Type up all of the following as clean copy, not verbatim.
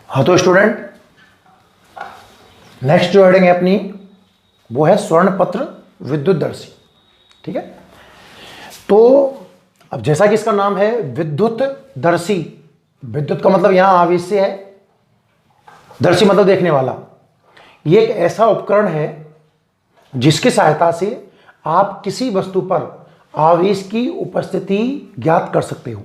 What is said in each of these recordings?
हाँ तो student, next जो हेडिंग है अपनी वो है स्वर्णपत्र विद्युतदर्शी। ठीक है, तो अब जैसा कि इसका नाम है विद्युतदर्शी, विद्युत का मतलब यहां आवेश से है, दर्शी मतलब देखने वाला। ये एक ऐसा उपकरण है जिसकी सहायता से आप किसी वस्तु पर आवेश की उपस्थिति ज्ञात कर सकते हो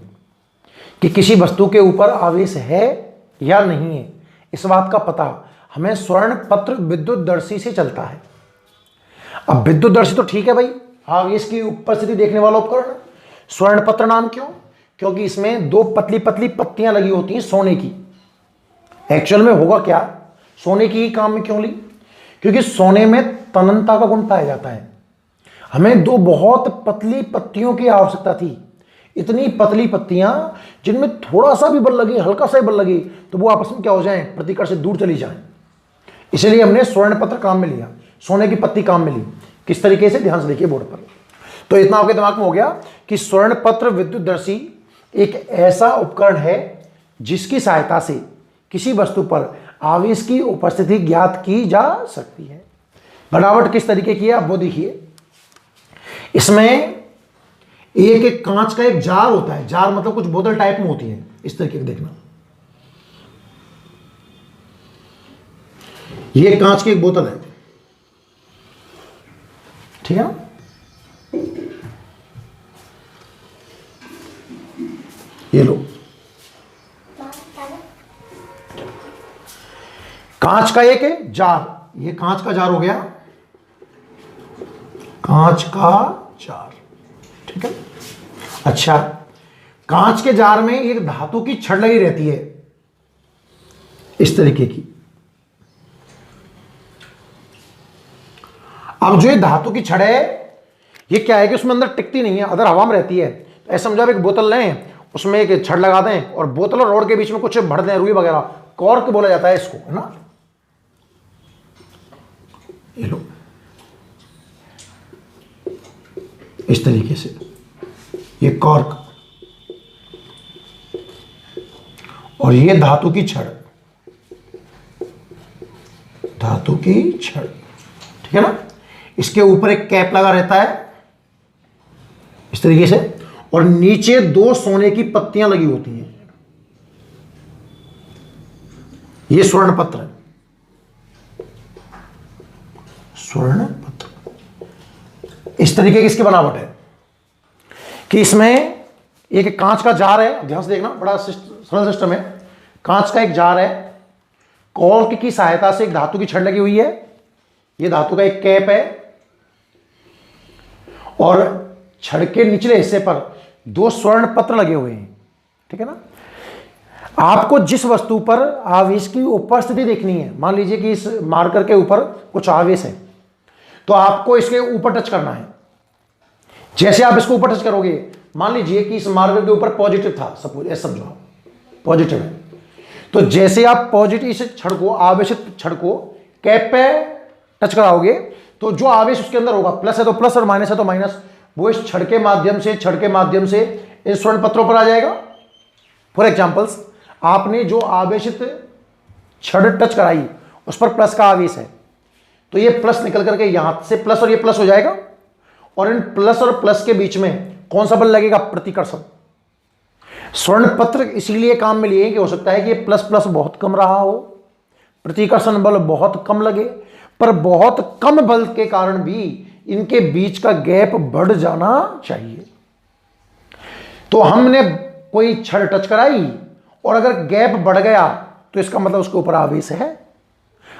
कि किसी वस्तु के ऊपर आवेश है या नहीं है। इस बात का पता हमें स्वर्णपत्र विद्युतदर्शी से चलता है। अब विद्युतदर्शी तो ठीक है भाई, आवेश की उपस्थिति देखने वाला उपकरण। स्वर्णपत्र नाम क्यों? क्योंकि इसमें दो पतली पतली पत्तियां लगी होती हैं सोने की। एक्चुअल में होगा क्या, सोने की ही काम में क्यों ली? क्योंकि सोने में तन्यता का गुण पाया जाता है। हमें दो बहुत पतली पत्तियों की आवश्यकता थी, इतनी पतली पत्तियां जिनमें थोड़ा सा भी बल लगे, हल्का सा भी बल लगे तो वो आपस में क्या हो जाएं, प्रतिकर्ष से दूर चली जाएं। इसलिए हमने स्वर्णपत्र काम में लिया, सोने की पत्ती काम में ली। किस तरीके से, ध्यान से देखिए बोर्ड पर। तो इतना आपके दिमाग में हो गया कि स्वर्णपत्र विद्युतदर्शी एक ऐसा उपकरण है जिसकी सहायता से किसी वस्तु पर आवेश की उपस्थिति ज्ञात की जा सकती है। बनावट किस तरीके की है आप वो देखिए। इसमें एक कांच का एक जार होता है, जार मतलब कुछ बोतल टाइप में होती है, इस तरीके से देखना। ये कांच की एक बोतल है, ठीक है ना। ये लो, कांच का एक है जार, ये कांच का जार हो गया, कांच का जार, ठीक है। अच्छा, कांच के जार में एक धातु की छड़ लगी रहती है इस तरीके की। अब जो ये धातु की छड़ है ये क्या है कि उसमें अंदर टिकती नहीं है, अदर हवा में रहती है। तो ऐसा समझो आप एक बोतल लें, उसमें एक छड़ लगा दें और बोतल और रोड के बीच में कुछ भर दें, रुई वगैरह, कॉर्क बोला जाता है इसको, है ना। ये लो, इस तरीके से ये कॉर्क और ये धातु की छड़, धातु की छड़, ठीक है ना। इसके ऊपर एक कैप लगा रहता है इस तरीके से, और नीचे दो सोने की पत्तियां लगी होती हैं। ये स्वर्णपत्र है, स्वर्णपत्र। इस तरीके की इसकी बनावट है कि इसमें एक कांच का जार है, ध्यान से देखना, बड़ा सरल सिस्टम है। कांच का एक जार है, कॉर्क की सहायता से एक धातु की छड़ लगी हुई है, यह धातु का एक कैप है, और छड़ के निचले हिस्से पर दो स्वर्ण पत्र लगे हुए हैं, ठीक है ना। आपको जिस वस्तु पर आवेश की उपस्थिति देखनी है, मान लीजिए कि इस मार्कर के ऊपर कुछ आवेश है, तो आपको इसके ऊपर टच करना है। जैसे आप इसको ऊपर टच करोगे, मान लीजिए कि इस मार्कर के ऊपर पॉजिटिव था, सपोज ऐसा समझो आप पॉजिटिव है, तो जैसे आप पॉजिटिव इस छड़ को, आवेशित छड़ को कैप पे टच कराओगे तो जो आवेश उसके अंदर होगा, प्लस है तो प्लस और माइनस है तो माइनस, वो इस छड़ के माध्यम से इन स्वर्ण पत्रों पर आ जाएगा। फॉर एग्जांपल्स, आपने जो आवेशित छड़ टच कराई उस पर प्लस का आवेश है, तो ये प्लस निकल करके यहां से प्लस और ये प्लस हो जाएगा, और इन प्लस और प्लस के बीच में कौन सा बल लगेगा, प्रतिकर्षण। स्वर्ण पत्र इसीलिए काम में लिए कि हो सकता है कि ये प्लस प्लस बहुत कम रहा हो, प्रतिकर्षण बल बहुत कम लगे, पर बहुत कम बल के कारण भी इनके बीच का गैप बढ़ जाना चाहिए। तो हमने कोई छड़ टच कराई और अगर गैप बढ़ गया तो इसका मतलब उसके ऊपर आवेश है।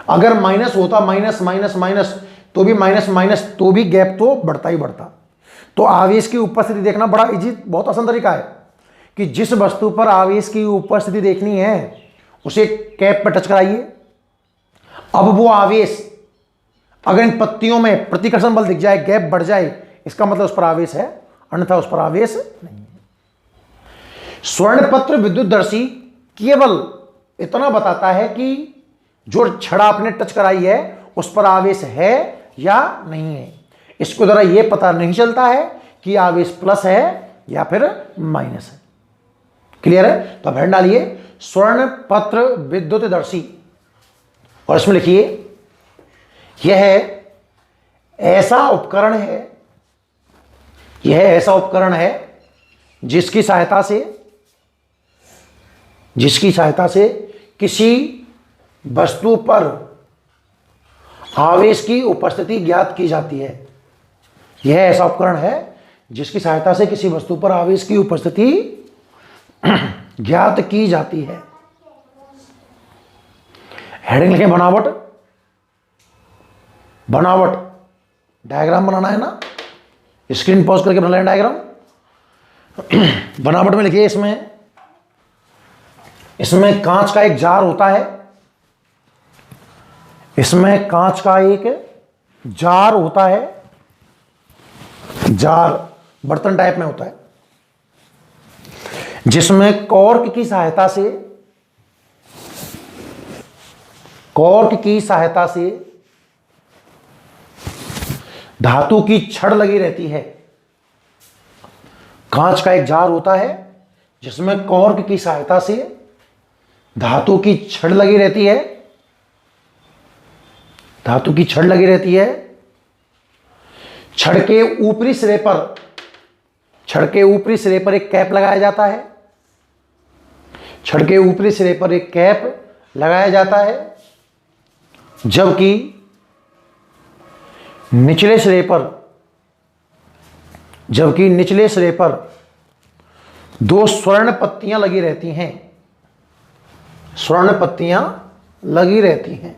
अगर माइनस होता, माइनस माइनस माइनस, तो भी माइनस माइनस, तो भी गैप तो बढ़ता ही बढ़ता। तो आवेश की उपस्थिति देखना बड़ा इजी, बहुत आसान तरीका है कि जिस वस्तु पर आवेश की उपस्थिति देखनी है उसे कैप पर टच कराइए। अब वो आवेश अगर इन पत्तियों में प्रतिकर्षण बल दिख जाए, गैप बढ़ जाए, इसका मतलब उस पर आवेश है, अन्यथा उस पर आवेश नहीं है। स्वर्णपत्र विद्युतदर्शी केवल इतना बताता है कि जो छड़ा आपने टच कराई है उस पर आवेश है या नहीं है। इसके द्वारा यह पता नहीं चलता है कि आवेश प्लस है या फिर माइनस है। क्लियर है? तो अब हेड डालिए स्वर्ण पत्र विद्युतदर्शी और इसमें लिखिए यह ऐसा उपकरण है, यह ऐसा उपकरण है जिसकी सहायता से किसी वस्तु पर आवेश की उपस्थिति ज्ञात की जाती है। यह ऐसा उपकरण है जिसकी सहायता से किसी वस्तु पर आवेश की उपस्थिति ज्ञात की जाती है। हेडिंग लिखें बनावट। बनावट डायग्राम बनाना है ना, स्क्रीन पॉज करके बना लें डायग्राम। बनावट में लिखिए इसमें कांच का एक जार होता है, इसमें कांच का एक जार होता है, जार बर्तन टाइप में होता है, जिसमें कॉर्क की सहायता से धातु की छड़ लगी रहती है। कांच का एक जार होता है जिसमें कॉर्क की सहायता से धातु की छड़ लगी रहती है, धातु की छड़ लगी रहती है। छड़ के ऊपरी सिरे पर एक कैप लगाया जाता है, छड़ के ऊपरी सिरे पर एक कैप लगाया जाता है, जबकि निचले सिरे पर दो स्वर्ण पत्तियां लगी रहती हैं, स्वर्ण पत्तियां लगी रहती हैं।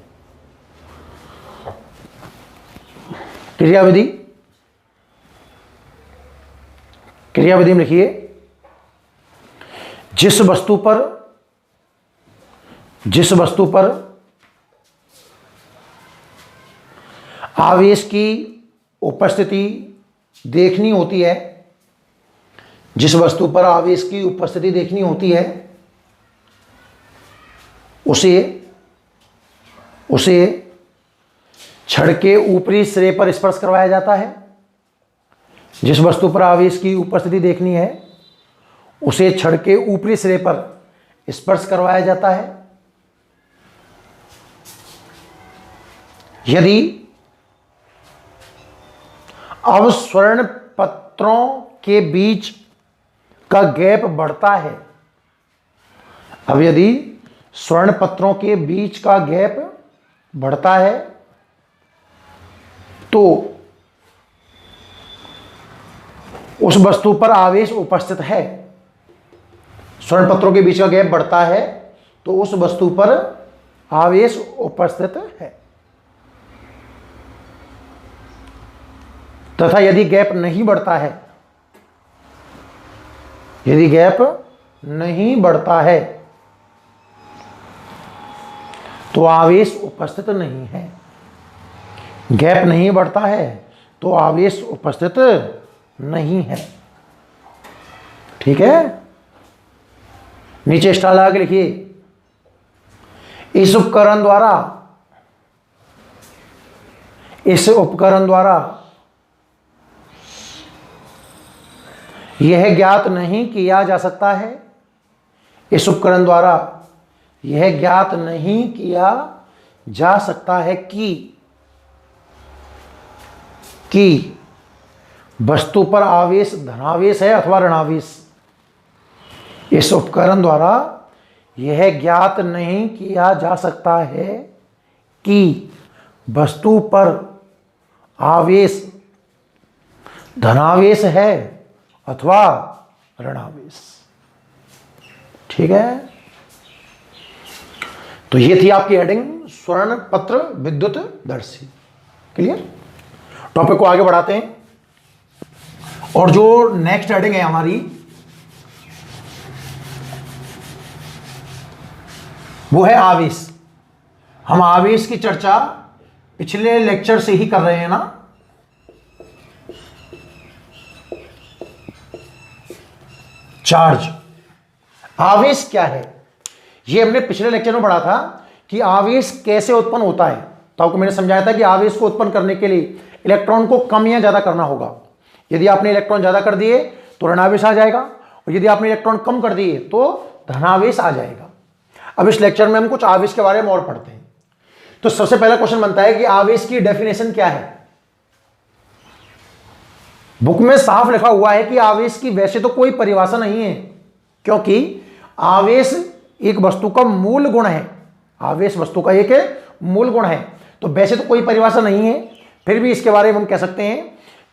क्रियाविधि में लिखिए जिस वस्तु पर आवेश की उपस्थिति देखनी होती है, जिस वस्तु पर आवेश की उपस्थिति देखनी होती है उसे छड़ के ऊपरी सिरे पर स्पर्श करवाया जाता है। जिस वस्तु पर आवेश की उपस्थिति देखनी है उसे छड़ के ऊपरी सिरे पर स्पर्श करवाया जाता है। यदि अब स्वर्ण पत्रों के बीच का गैप बढ़ता है, अब यदि स्वर्ण पत्रों के बीच का गैप बढ़ता है तो उस वस्तु पर आवेश उपस्थित है। स्वर्ण पत्रों के बीच का गैप बढ़ता है तो उस वस्तु पर आवेश उपस्थित है। तथा यदि गैप नहीं बढ़ता है, यदि गैप नहीं बढ़ता है तो आवेश उपस्थित नहीं है। गैप नहीं बढ़ता है तो आवेश उपस्थित नहीं है। ठीक है, नीचे स्टार लगा के लिखिए इस उपकरण द्वारा यह ज्ञात नहीं किया जा सकता है, इस उपकरण द्वारा यह ज्ञात नहीं किया जा सकता है कि वस्तु पर आवेश धनावेश है अथवा ऋणावेश। इस उपकरण द्वारा यह ज्ञात नहीं किया जा सकता है कि वस्तु पर आवेश धनावेश है अथवा ऋणावेश। ठीक है, तो ये थी आपकी हेडिंग स्वर्ण पत्र विद्युत दर्शी। क्लियर? टॉपिक को आगे बढ़ाते हैं और जो नेक्स्ट हेडिंग है हमारी वो है आवेश। हम आवेश की चर्चा पिछले लेक्चर से ही कर रहे हैं ना। चार्ज, आवेश क्या है ये हमने पिछले लेक्चर में पढ़ा था कि आवेश कैसे उत्पन्न होता है। तो आपको मैंने समझाया था कि आवेश को उत्पन्न करने के लिए इलेक्ट्रॉन को कम या ज्यादा करना होगा। यदि आपने इलेक्ट्रॉन ज्यादा कर दिए तो ऋणावेश आ जाएगा और यदि आपने इलेक्ट्रॉन कम कर दिए तो धनावेश आ जाएगा। अब इस लेक्चर में हम कुछ आवेश के बारे में और पढ़ते हैं। तो सबसे पहला क्वेश्चन बनता है कि आवेश की डेफिनेशन क्या है। बुक में साफ लिखा हुआ है कि आवेश की वैसे तो कोई परिभाषा नहीं है, क्योंकि आवेश एक वस्तु का मूल गुण है। आवेश वस्तु का एक मूल गुण है, तो वैसे तो कोई परिभाषा नहीं है। फिर भी इसके बारे में हम कह सकते हैं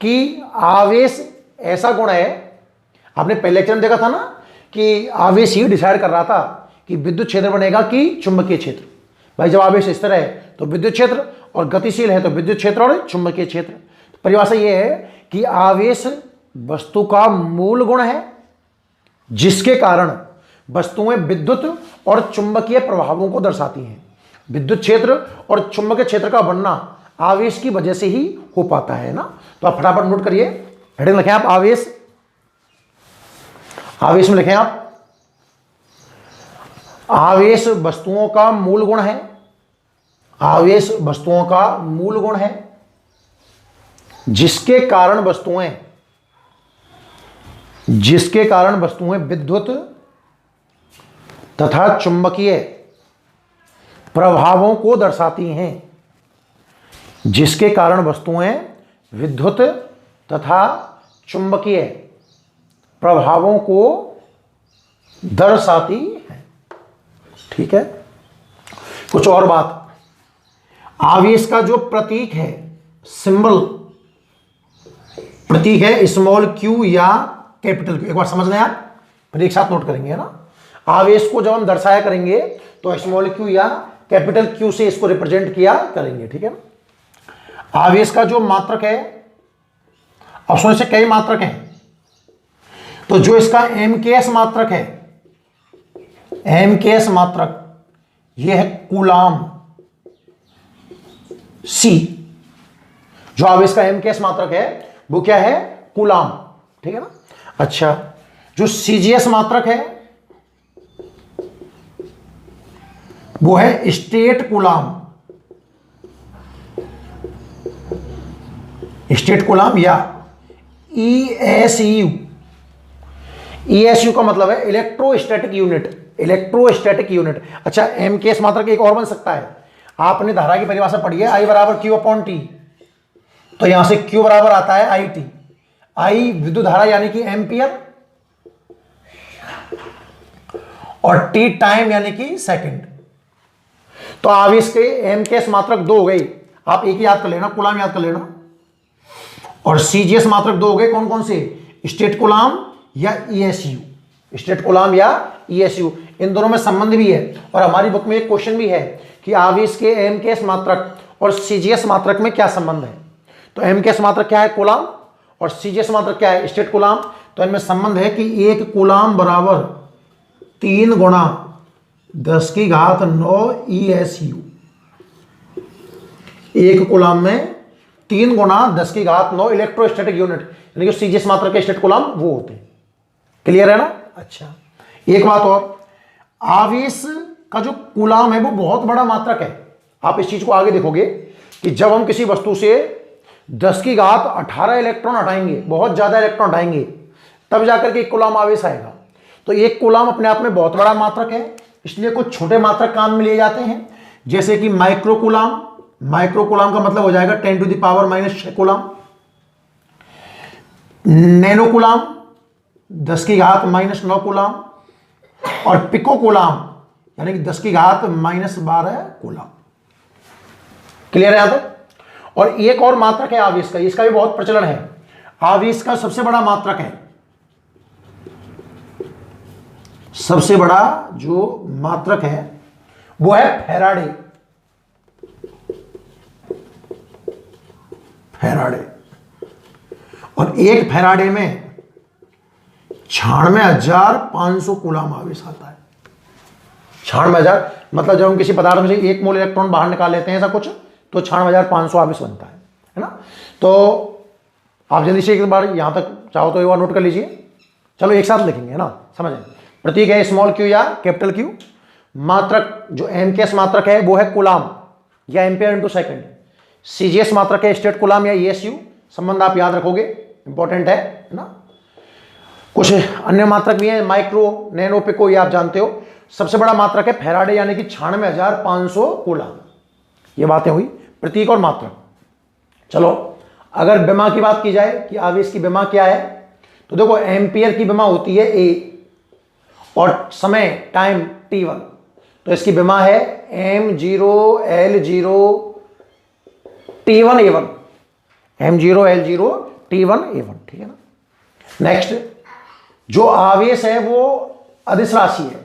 कि आवेश ऐसा गुण है। आपने पहले लेक्चर में देखा था ना कि आवेश ही डिसाइड कर रहा था कि विद्युत क्षेत्र बनेगा कि चुंबकीय क्षेत्र। भाई जब आवेश स्थिर है तो विद्युत क्षेत्र, और गतिशील है तो विद्युत क्षेत्र और चुंबकीय क्षेत्र। तो परिभाषा यह है कि आवेश वस्तु का मूल गुण है, जिसके कारण वस्तुएं विद्युत और चुंबकीय प्रभावों को दर्शाती हैं। विद्युत क्षेत्र और चुंबकीय क्षेत्र का बनना आवेश की वजह से ही हो पाता है ना। तो आप फटाफट नोट करिए, हेडिंग लिखें आप आवेश। आवेश में लिखें आप आवेश वस्तुओं का मूल गुण है। आवेश वस्तुओं का मूल गुण है, जिसके कारण वस्तुएं विद्युत तथा चुंबकीय प्रभावों को दर्शाती हैं। जिसके कारण वस्तुएं विद्युत तथा चुंबकीय प्रभावों को दर्शाती हैं। ठीक है, कुछ और बात। आवेश का जो प्रतीक है, सिंबल, प्रतीक है स्मॉल क्यू या कैपिटल क्यू। एक बार समझ लें आप, फिर एक साथ नोट करेंगे ना। आवेश को जब हम दर्शाया करेंगे तो स्मॉल क्यू या कैपिटल क्यू से इसको रिप्रेजेंट किया करेंगे। ठीक है ना। आवेश का जो मात्रक है, ऑप्शन से कई मात्रक हैं, तो जो इसका एमकेएस मात्रक है, एमकेएस मात्रक, यह है कूलाम। सी, जो आवेश का एमकेएस मात्रक है वो क्या है? कूलाम। ठीक है ना। अच्छा, जो सीजीएस मात्रक है वो है स्टेट कूलाम। स्टेट कूलाम या ईएसयू। ईएसयू का मतलब है इलेक्ट्रोस्टैटिक यूनिट। Electrostatic unit. अच्छा, एमकेएस मात्रक एक और बन सकता है। आपने धारा की परिभाषा पढ़ी है, आई बराबर क्यू अपॉन टी, तो यहां से क्यू बराबर आता है आई टी। आई विद्युत धारा यानी कि एम्पियर, और टी टाइम यानी कि सेकंड। तो आवेश के एमकेएस मात्रक दो हो गए, आप एक ही याद कर लेना, कूलाम याद कर लेना। और सीजीएस मात्रक दो हो गए, कौन कौन से? स्टेट कूलाम या ईएसयू। स्टेट कूलाम या ईएसयू, इन दोनों में संबंध भी है। और हमारी बुक में एक क्वेश्चन भी है कि आवेश के एमकेएस मात्रक और सीजीएस मात्रक में क्या संबंध है। तो एमकेएस मात्रक क्या है? कूलाम, और सीजीएस मात्रक क्या है? State coulomb. तो इनमें संबंध है कि एक कूलाम बराबर 3 गुणा 10⁹ ईएसयू। एक कूलाम में 3 गुणा 10⁹ इलेक्ट्रोस्टैटिक यूनिट, यानी कि सीजीएस मात्रक के स्टेट कूलाम वो होते हैं। क्लियर है ना। अच्छा, एक बात और, आवेश का जो कूलाम है वो बहुत बड़ा मात्रक है। आप इस चीज को आगे देखोगे कि जब हम किसी वस्तु से 10⁸ इलेक्ट्रॉन हटाएंगे, बहुत ज्यादा इलेक्ट्रॉन हटाएंगे, तब जाकर के एक कूलाम आवेश आएगा। तो एक कूलाम अपने आप में बहुत बड़ा मात्रक है, इसलिए कुछ छोटे मात्रक काम में लिए जाते हैं, जैसे कि माइक्रो कूलाम। माइक्रो कूलाम का मतलब हो जाएगा 10⁻⁻⁶ कूलाम। नैनो कूलाम 10⁻⁻⁹ कूलाम, और पिको कूलाम यानी कि 10⁻⁻12 कूलाम। क्लियर है यहां तक। और एक और मात्रक है आवेश का, इसका भी बहुत प्रचलन है। आवेश का सबसे बड़ा मात्रक है, सबसे बड़ा जो मात्रक है वो है फैराडे। फैराडे, और एक फैराडे में 96,500 कूलाम आवेश आता है। 96,000 मतलब जब हम किसी पदार्थ में से 1 मोल इलेक्ट्रॉन बाहर निकाल लेते हैं ऐसा कुछ, तो 96,500 आवेश बनता है ना। तो आप जल्दी से एक बार यहां तक चाहो तो एक बार नोट कर लीजिए। चलो एक साथ लिखेंगे ना, समझ। प्रतीक है स्मॉल क्यू या कैपिटल क्यू। मात्रक जो एमकेएस मात्रक है वो है कूलाम या एम्पियर इंटू सेकंड। सीजीएस मात्रक है स्टेट कूलाम या ईएसयू। संबंध आप याद रखोगे, इंपॉर्टेंट है ना। कुछ अन्य मात्रक भी हैं, माइक्रो, नैनो, पिको, ये आप जानते हो। सबसे बड़ा मात्रक है फैराडे यानी कि 96,500 कूलम। ये बातें हुई प्रतीक और मात्रक। चलो अगर विमा की बात की जाए कि आवेश की विमा क्या है, तो देखो एम्पियर की विमा होती है ए और समय टाइम t1, तो इसकी विमा है m0l0 t1a1, m0l0 t1a1, ठीक है ना। नेक्स्ट, जो आवेश है वो अदिश राशि है।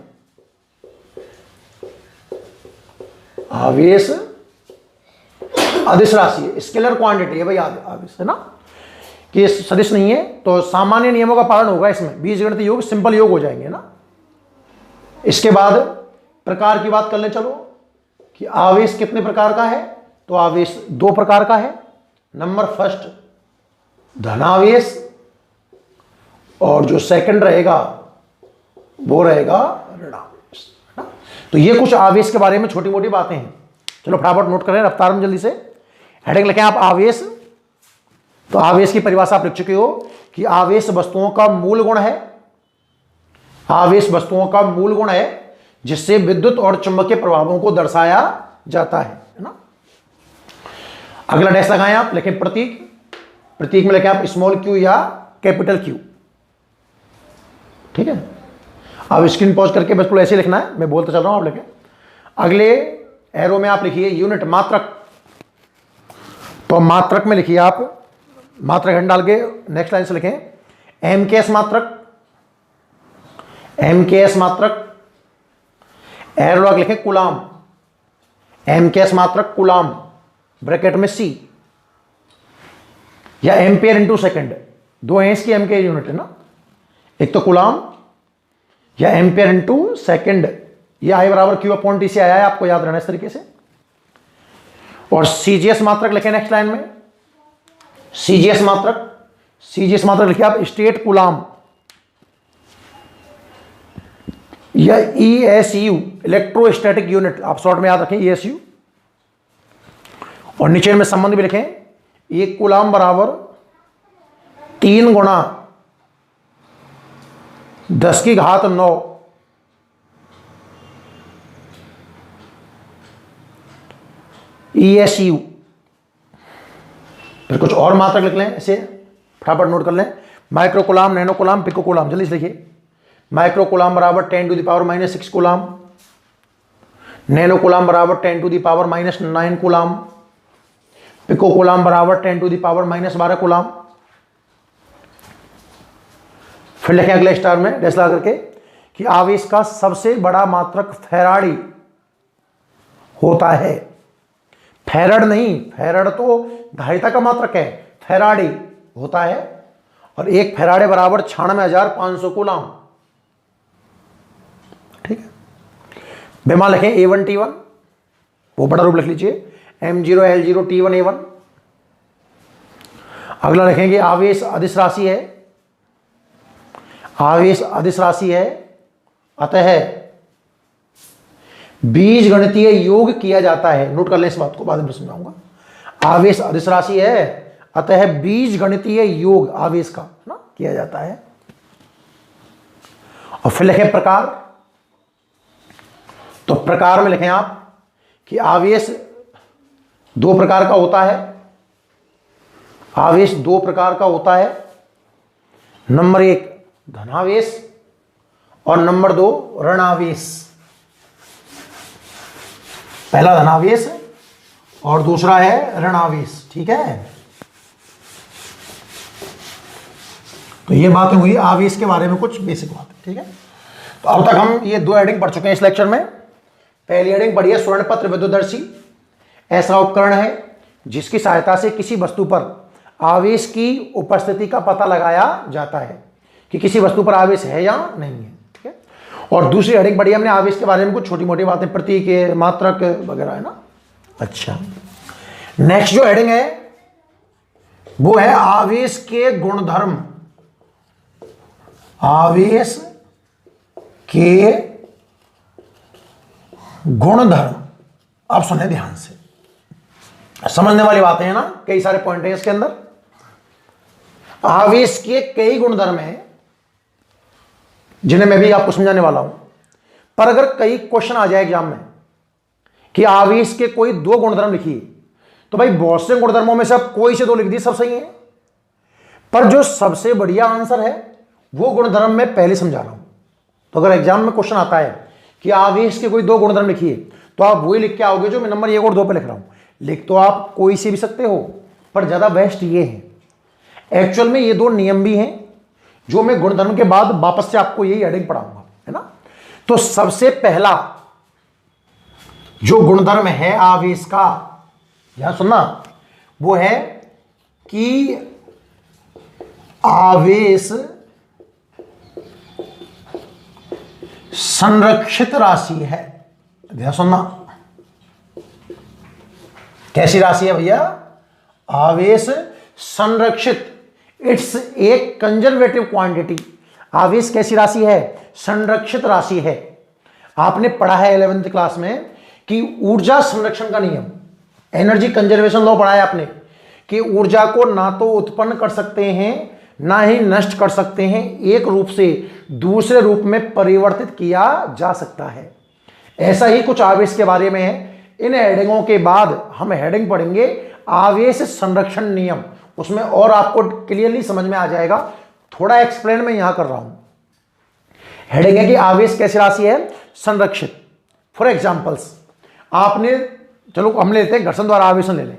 आवेश अदिश राशि है, स्केलर क्वांटिटी है भाई आवेश, है ना, कि सदिश नहीं है, तो सामान्य नियमों का पालन होगा इसमें, बीजगणित योग, सिंपल योग हो जाएंगे ना। इसके बाद प्रकार की बात कर ले चलो कि आवेश कितने प्रकार का है, तो आवेश 2 प्रकार का है। नंबर फर्स्ट धनावेश, और जो सेकंड रहेगा वो रहेगा ऋणावेश, है ना। तो ये कुछ आवेश के बारे में छोटी मोटी बातें हैं। चलो फटाफट नोट करें रफ्तार में जल्दी से। हेडिंग लिखें आप आवेश, तो आवेश की परिभाषा आप लिख चुके हो कि आवेश वस्तुओं का मूल गुण है। आवेश वस्तुओं का मूल गुण है जिससे विद्युत और चुंबकीय प्रभावों को दर्शाया जाता है ना। अगला डैश लगाएं आप, लिखें प्रतीक। प्रतीक में लिखें आप स्मॉल क्यू या कैपिटल क्यू, ठीक है। अब स्क्रीन पॉज करके बस ऐसे लिखना है, मैं बोलता चल रहा हूं, आप लिखें। अगले एरो में आप लिखिए यूनिट मात्रक, तो मात्रक में लिखिए आप मात्रक खंड डाल के नेक्स्ट लाइन से लिखें एमकेएस मात्रक, एमकेएस मात्रक, एरो लॉग लिखें कूलाम, एमकेएस मात्रक कूलाम, ब्रैकेट में सी, या एम्पियर इंटू सेकेंड, 2 हैं इसकी एम के यूनिट है ना, एक तो कूलाम या एम्पियर इंटू सेकेंड, ये आई बराबर क्यू अपॉन टी से आया है, आपको याद रहना इस तरीके से। और सीजीएस मात्रक लिखे नेक्स्ट लाइन में, सीजीएस मात्रक, सीजीएस मात्रक लिखिए आप स्टेट कूलाम, या ईएसयू इलेक्ट्रोस्टैटिक यूनिट, आप शॉर्ट में याद रखें ईएसयू। और नीचे में संबंध भी लिखें, 1 कूलाम बराबर 3 गुणा 10 की घात 9 ESU। फिर कुछ और मात्रक लिख लें इसे, फटाफट नोट कर लें, micro coulomb, nano coulomb, pico coulomb, जल्दी से लिखिए। माइक्रो कूलाम बराबर 10⁻⁻6 कूलाम, नैनो कूलाम बराबर 10⁻⁻9 कूलाम, पिको कूलाम बराबर 10⁻⁻12 कूलाम। फिर लिखें अगले स्टार में डैश लगा करके कि आवेश का सबसे बड़ा मात्रक फैराडी होता है। फैरड नहीं, फैरड तो धारिता का मात्रक है, फैराडी होता है, और 1 फैराडे बराबर 96,500 कूलाम, ठीक है। विमा लिखें A1 T1, वो बड़ा रूप लिख लीजिए M0L0 T1A1। अगला लिखेंगे आवेश अदिश राशि है, आवेश अदिश राशि है, अतः बीज गणितीय योग किया जाता है। नोट कर लें इस बात को, बाद में समझाऊंगा। आवेश अदिश राशि है, अतः बीज गणितीय योग आवेश का ना किया जाता है। और फिर लिखें प्रकार, तो प्रकार में लिखें आप कि आवेश 2 प्रकार का होता है, आवेश 2 प्रकार का होता है। नंबर 1 धनावेश और नंबर 2 ऋणावेश। पहला धनावेश और दूसरा है ऋणावेश, ठीक है। तो ये बातें हुई आवेश के बारे में, कुछ बेसिक बातें, ठीक है। तो अब तक हम ये 2 हेडिंग पढ़ चुके हैं इस लेक्चर में। पहली हेडिंग पढ़ी है स्वर्ण पत्र विद्युतदर्शी, ऐसा उपकरण है जिसकी सहायता से किसी वस्तु पर आवेश की उपस्थिति का पता लगाया जाता है कि किसी वस्तु पर आवेश है या नहीं है, ठीक है। और दूसरी हेडिंग पढ़ी हमने आवेश के बारे में, कुछ छोटी मोटी बातें, प्रतीक, मात्रक वगैरह, है ना। अच्छा, नेक्स्ट जो हेडिंग है वो है आवेश के गुणधर्म, आवेश के गुणधर्म। अब सुने ध्यान से, समझने वाली बातें हैं ना, कई सारे पॉइंट हैं इसके अंदर। आवेश के कई गुणधर्म हैं, जिन्हें मैं भी आपको समझाने वाला हूं। पर अगर कई क्वेश्चन आ जाए एग्जाम में कि आवेश के कोई दो गुणधर्म लिखिए, तो भाई बहुत से गुणधर्मों में से आप कोई से दो लिख दिए, सब सही है। पर जो सबसे बढ़िया आंसर है वो गुणधर्म मैं पहले समझा रहा हूं। तो अगर एग्जाम में क्वेश्चन आता है कि आवेश के कोई दो गुणधर्म लिखिए, तो आप वही लिख के आओगे जो मैं नंबर 1 और 2 पे लिख रहा हूं। लिख तो आप कोई से भी सकते हो, पर ज्यादा बेस्ट ये है। एक्चुअल में ये दो नियम भी हैं जो मैं गुणधर्म के बाद वापस से आपको यही हेडिंग पढ़ाऊंगा, है ना। तो सबसे पहला जो गुणधर्म है आवेश का, यहां सुनना, वो है कि आवेश संरक्षित राशि है। ध्यान सुनना, कैसी राशि है भैया? आवेश संरक्षित, इट्स ए कंजर्वेटिव क्वांटिटी। आवेश कैसी राशि है? संरक्षित राशि है। आपने पढ़ा है 11वीं क्लास में कि ऊर्जा संरक्षण का नियम, एनर्जी कंजर्वेशन लॉ पढ़ा है आपने, कि ऊर्जा को ना तो उत्पन्न कर सकते हैं ना ही नष्ट कर सकते हैं, एक रूप से दूसरे रूप में परिवर्तित किया जा सकता है। ऐसा ही कुछ आवेश के बारे में है। इन हेडिंगों के बाद हम हेडिंग पढ़ेंगे आवेश संरक्षण नियम, उसमें और आपको क्लियरली समझ में आ जाएगा। थोड़ा एक्सप्लेन मैं यहां कर रहा हूं। हेडिंग है कि आवेश कैसी राशि है? संरक्षित। फॉर एग्जांपल्स, आपने, चलो हम लेते हैं घर्षण द्वारा आवेशन ले लें।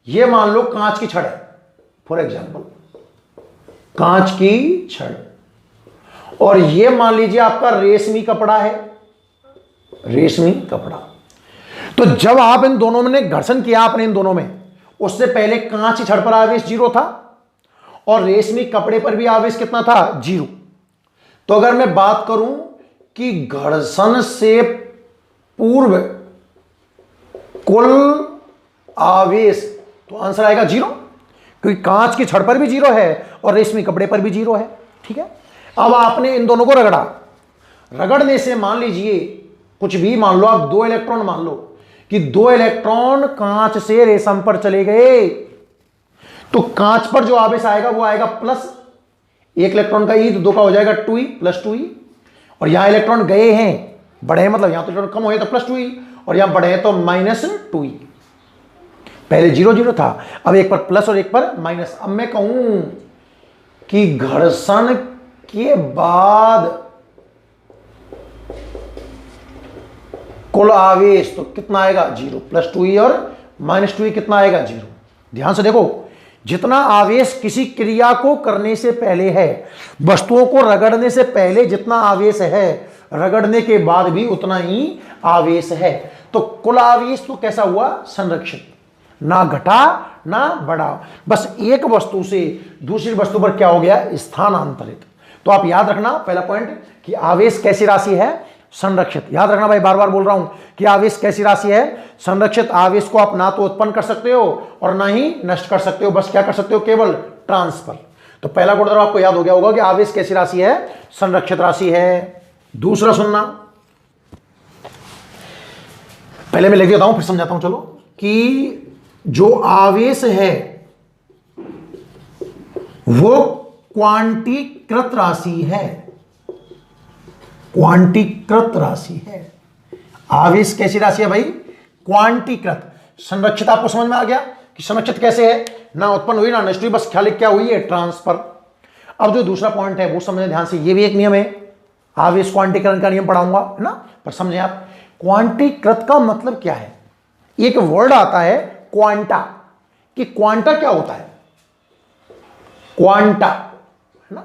ये मान लो कांच की छड़ है, फॉर एग्जांपल कांच की छड़, और ये मान लीजिए आपका रेशमी कपड़ा है, रेशमी कपड़ा। तो जब आप इन दोनों में घर्षण किया आपने इन दोनों में, उससे पहले कांच की छड़ पर आवेश 0 था और रेशमी कपड़े पर भी आवेश कितना था? 0। तो अगर मैं बात करूं कि घर्षण से पूर्व कुल आवेश, तो आंसर आएगा 0, क्योंकि कांच की छड़ पर भी 0 है और रेशमी कपड़े पर भी 0 है। ठीक है, अब आपने इन दोनों को रगड़ा, रगड़ने से मान लीजिए कुछ भी मान लो, आप 2 इलेक्ट्रॉन मान लो कि 2 इलेक्ट्रॉन कांच से रेशम पर चले गए, तो कांच पर जो आवेश आएगा वो आएगा प्लस, 1 इलेक्ट्रॉन का ई, तो 2 का हो जाएगा 2e प्लस 2e। और यहां इलेक्ट्रॉन गए हैं, बढ़े हैं, मतलब यहां तो इलेक्ट्रॉन कम हो गए तो प्लस 2e, और यहां बढ़े हैं तो माइनस 2e। पहले 0 0 था, अब एक पर प्लस और एक पर माइनस। अब मैं कहूं कि घर्षण के बाद कुल आवेश तो कितना आएगा? 0 प्लस 2e और माइनस 2e कितना आएगा? 0। ध्यान से देखो, जितना आवेश किसी क्रिया को करने से पहले है, वस्तुओं को रगड़ने से पहले जितना आवेश है, रगड़ने के बाद भी उतना ही आवेश है। तो कुल आवेश तो कैसा हुआ? संरक्षित, ना घटा ना बढ़ा, बस एक वस्तु से दूसरी वस्तु पर क्या हो गया? स्थानांतरित। तो आप याद रखना पहला पॉइंट कि आवेश कैसी राशि है? संरक्षित। याद रखना भाई, बार बार बोल रहा हूं कि आवेश कैसी राशि है? संरक्षित। आवेश को आप ना तो उत्पन्न कर सकते हो और ना ही नष्ट कर सकते हो, बस क्या कर सकते हो? केवल ट्रांसफर। तो पहला गुणधर्म आपको याद हो गया होगा कि आवेश कैसी राशि है? संरक्षित राशि है। दूसरा सुनना, पहले मैं लिख देता हूं फिर समझाता हूं। चलो, कि जो आवेश है वो क्वांटीकृत राशि है, क्वांटीकृत राशि है। आवेश कैसी राशि है भाई? क्वांटीकृत। संरक्षित आपको समझ में आ गया कि संरक्षित कैसे है? ना उत्पन्न हुई ना नष्ट हुई, बस खाली क्या हुई है? ट्रांसफर। अब जो दूसरा पॉइंट है वो समझे ध्यान से, ये भी एक नियम है, आवेश क्वांटीकरण का नियम पढ़ाऊंगा, है ना। पर समझे आप, क्वांटीकृत का मतलब क्या है? एक वर्ड आता है क्वांटा, कि क्वांटा क्या होता है? क्वांटा, है ना।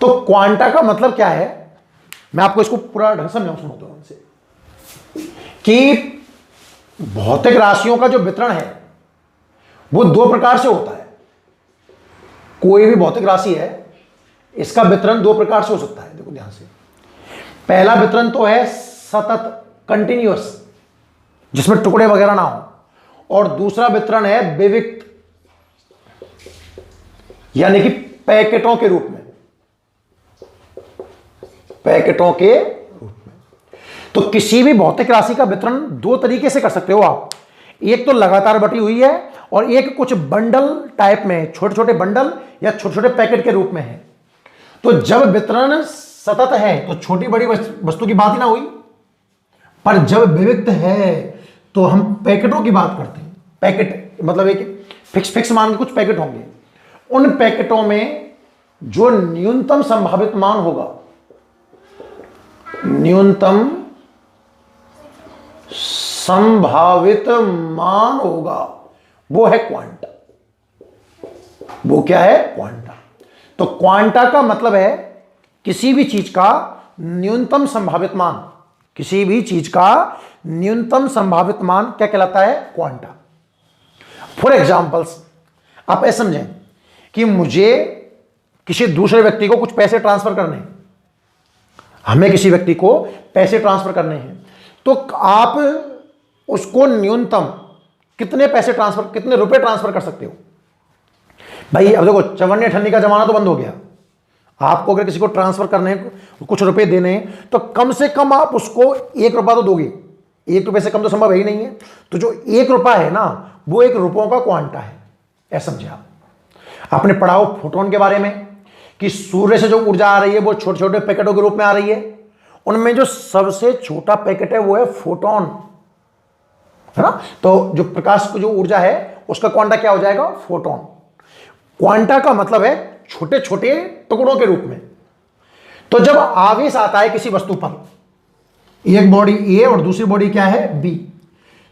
तो क्वांटा का मतलब क्या है? मैं आपको इसको पूरा ढंग से समझाऊं, सुनो तो हमसे, कि भौतिक राशियों का जो वितरण है वो 2 प्रकार से होता है। कोई भी भौतिक राशि है, इसका वितरण 2 प्रकार से हो सकता है। देखो ध्यान से, पहला वितरण तो है सतत, कंटिन्यूअस, जिसमें टुकड़े वगैरह ना हो, और दूसरा वितरण है विविक्त, यानी कि पैकेटों के रूप में, पैकेटों के रूप में। तो किसी भी भौतिक राशि का वितरण 2 तरीके से कर सकते हो आप। एक तो लगातार बटी हुई है और एक कुछ बंडल टाइप में, छोटे छोटे बंडल या छोटे छोटे पैकेट के रूप में है। तो जब वितरण सतत है तो छोटी बड़ी वस्तु की बात ही ना हुई। पर जब विविक्त है तो हम पैकेटों की बात करते हैं। पैकेट मतलब एक फिक्स मान के कुछ पैकेट होंगे, उन पैकेटों में जो न्यूनतम संभावित मान होगा, न्यूनतम संभावित मान होगा, वो है क्वांटा। वो क्या है? क्वांटा। तो क्वांटा का मतलब है किसी भी चीज का न्यूनतम संभावित मान। किसी भी चीज का न्यूनतम संभावित मान क्या कहलाता है? क्वांटा। फॉर एग्जाम्पल्स, आप ऐसे समझें कि मुझे किसी दूसरे व्यक्ति को कुछ पैसे ट्रांसफर करने हैं, हमें किसी व्यक्ति को पैसे ट्रांसफर करने हैं, तो आप उसको न्यूनतम कितने पैसे ट्रांसफर, कितने रुपए ट्रांसफर कर सकते हो? भाई अब देखो, चवन्नी अठन्नी का जमाना तो बंद हो गया। आपको अगर किसी को ट्रांसफर करने हैं, कुछ रुपए देने हैं, तो कम से कम आप उसको 1 रुपया तो दोगे। 1 रुपये से कम तो संभव है ही नहीं है। तो जो 1 रुपया है ना, वो 1 रुपयों का क्वांटा है। ऐसा समझे आप। आपने पढ़ा हो फोटोन के बारे में कि सूर्य से जो ऊर्जा आ रही है वो छोटे छोटे पैकेटों के रूप में आ रही है। उनमें जो सबसे छोटा पैकेट है वो है फोटोन, है ना। तो जो प्रकाश की जो ऊर्जा है उसका क्वांटा क्या हो जाएगा? फोटोन। क्वांटा का मतलब है छोटे छोटे टुकड़ों के रूप में। तो जब आवेश आता है किसी वस्तु पर, एक बॉडी ए और दूसरी बॉडी क्या है? बी,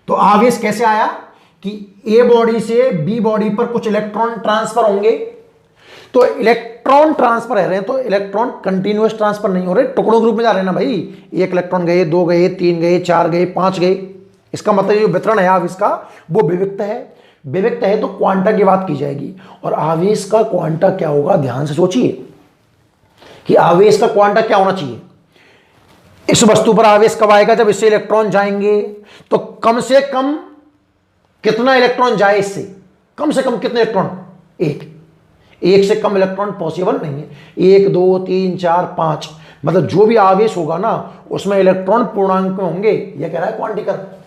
तो आवेश कैसे आया कि ए बॉडी से बी बॉडी पर कुछ इलेक्ट्रॉन ट्रांसफर होंगे। तो इलेक्ट्रॉन ट्रांसफर है रहे, तो इलेक्ट्रॉन कंटिन्यूअस ट्रांसफर नहीं हो रहे, टुकड़ों के रूप में जा रहे हैं ना भाई। 1 इलेक्ट्रॉन गए, 2 गए, 3 गए, 4 गए, 5 गए। इसका मतलब जो वितरण है आवेश का वो विविक्त है। विविक्त है तो क्वांटा की बात की जाएगी। और आवेश का क्वांटा क्या होगा? ध्यान से सोचिए कि आवेश का क्वांटा क्या होना चाहिए। इस वस्तु पर आवेश कब आएगा? जब इससे इलेक्ट्रॉन जाएंगे। तो कम से कम कितना इलेक्ट्रॉन जाए इससे? कम से कम कितने इलेक्ट्रॉन? 1 से कम इलेक्ट्रॉन पॉसिबल नहीं है। 1 2 3 4 5, मतलब जो भी आवेश होगा ना उसमें इलेक्ट्रॉन पूर्णांक में होंगे। यह कह रहा है क्वांटीकरण।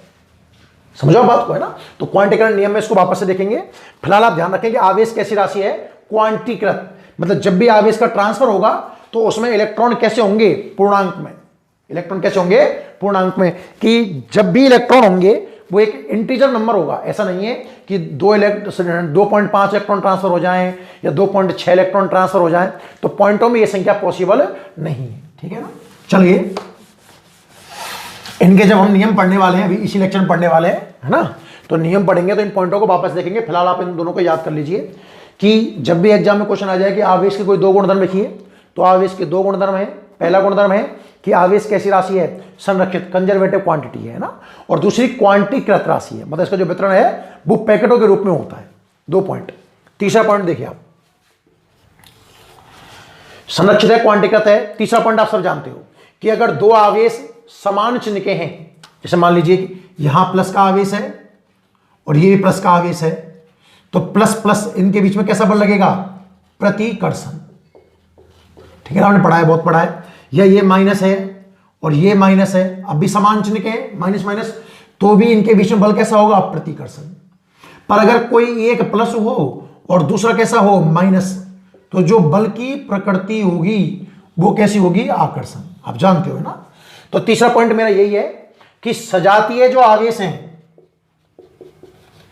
समझो बात को, है ना। तो क्वांटीकरण नियम में इसको वापस से देखेंगे। फिलहाल आप ध्यान रखें कि आवेश कैसी राशि है? क्वांटीकृत। मतलब जब भी आवेश का ट्रांसफर होगा तो उसमें इलेक्ट्रॉन कैसे होंगे? पूर्णांक में। इलेक्ट्रॉन कैसे होंगे? पूर्णांक में। कि जब भी इलेक्ट्रॉन होंगे वो एक इंटीजर नंबर होगा। ऐसा नहीं है कि 2.5 इलेक्ट्रॉन ट्रांसफर हो जाएं या 2.6 इलेक्ट्रॉन ट्रांसफर हो जाएं। तो पॉइंटों में ये संख्या पॉसिबल नहीं है। ठीक है ना। चलिए, इनके जब हम नियम पढ़ने वाले हैं, अभी इसी लेक्चर में पढ़ने वाले हैं, है ना, तो नियम पढ़ेंगे तो इन पॉइंटों को वापस देखेंगे। फिलहाल आप इन दोनों को याद कर लीजिए कि जब भी एग्जाम में क्वेश्चन आ जाए कि आवेश के कोई 2 गुणधर्म लिखिए, तो आवेश के 2 गुणधर्म है। पहला गुणधर्म है कि आवेश कैसी राशि है? संरक्षित, कंजर्वेटिव क्वांटिटी है ना। और दूसरी क्वांटीकृत राशि है, मतलब इसका जो वितरण है वो पैकेटों के रूप में होता है। 2 पॉइंट। तीसरा पॉइंट देखिए आप, संरक्षित है, क्वांटीकृत है। तीसरा पॉइंट आप सब जानते हो कि अगर 2 आवेश समान चिन्ह के हैं, जैसे मान लीजिए कि यहां प्लस का आवेश है और ये प्लस का आवेश है, तो प्लस प्लस इनके बीच में कैसा बल लगेगा? प्रतिकर्षण। ठीक है ना, आपने पढ़ा है, बहुत पढ़ा है। या ये माइनस है और ये माइनस है, अब भी समान चिन्ह के हैं, माइनस माइनस, तो भी इनके बीच में बल कैसा होगा? प्रतिकर्षण। पर अगर कोई एक प्लस हो और दूसरा कैसा हो? माइनस, तो जो बल की प्रकृति होगी वो कैसी होगी? आकर्षण। आप जानते हो ना। तो तीसरा पॉइंट मेरा यही है कि सजातीय जो आवेश हैं,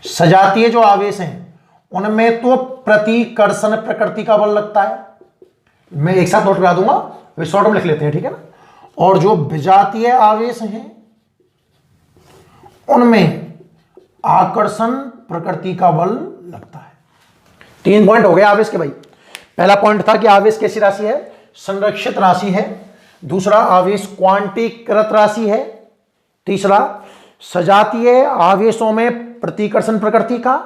सजातीय जो आवेश हैं उनमें तो प्रतिकर्षण प्रकृति का बल लगता है। मैं एक साथ नोट करा दूंगा, वे शॉर्ट में लिख लेते हैं, ठीक है ना। और जो विजातीय आवेश हैं उनमें आकर्षण प्रकृति का बल लगता है। 3 पॉइंट हो गए आवेश के भाई। पहला पॉइंट था कि आवेश कैसी राशि है? संरक्षित राशि है। दूसरा, आवेश क्वांटीकृत राशि है। तीसरा, सजातीय आवेशों में प्रतिकर्षण प्रकृति का,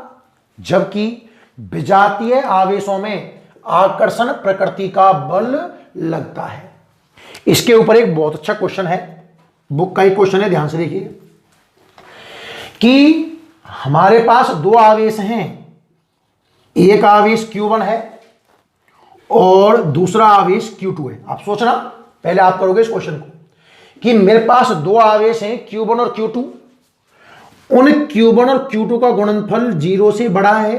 जबकि विजातीय आवेशों में आकर्षण प्रकृति का बल लगता है। इसके ऊपर एक बहुत अच्छा क्वेश्चन है, बुक का ही क्वेश्चन है, ध्यान से देखिए कि हमारे पास 2 आवेश हैं। एक आवेश Q1 है और दूसरा आवेश Q2 है। आप सोचना, पहले आप करोगे इस क्वेश्चन को कि मेरे पास 2 आवेश हैं Q1 और Q2, उन Q1 और Q2 का गुणनफल 0 से बड़ा है।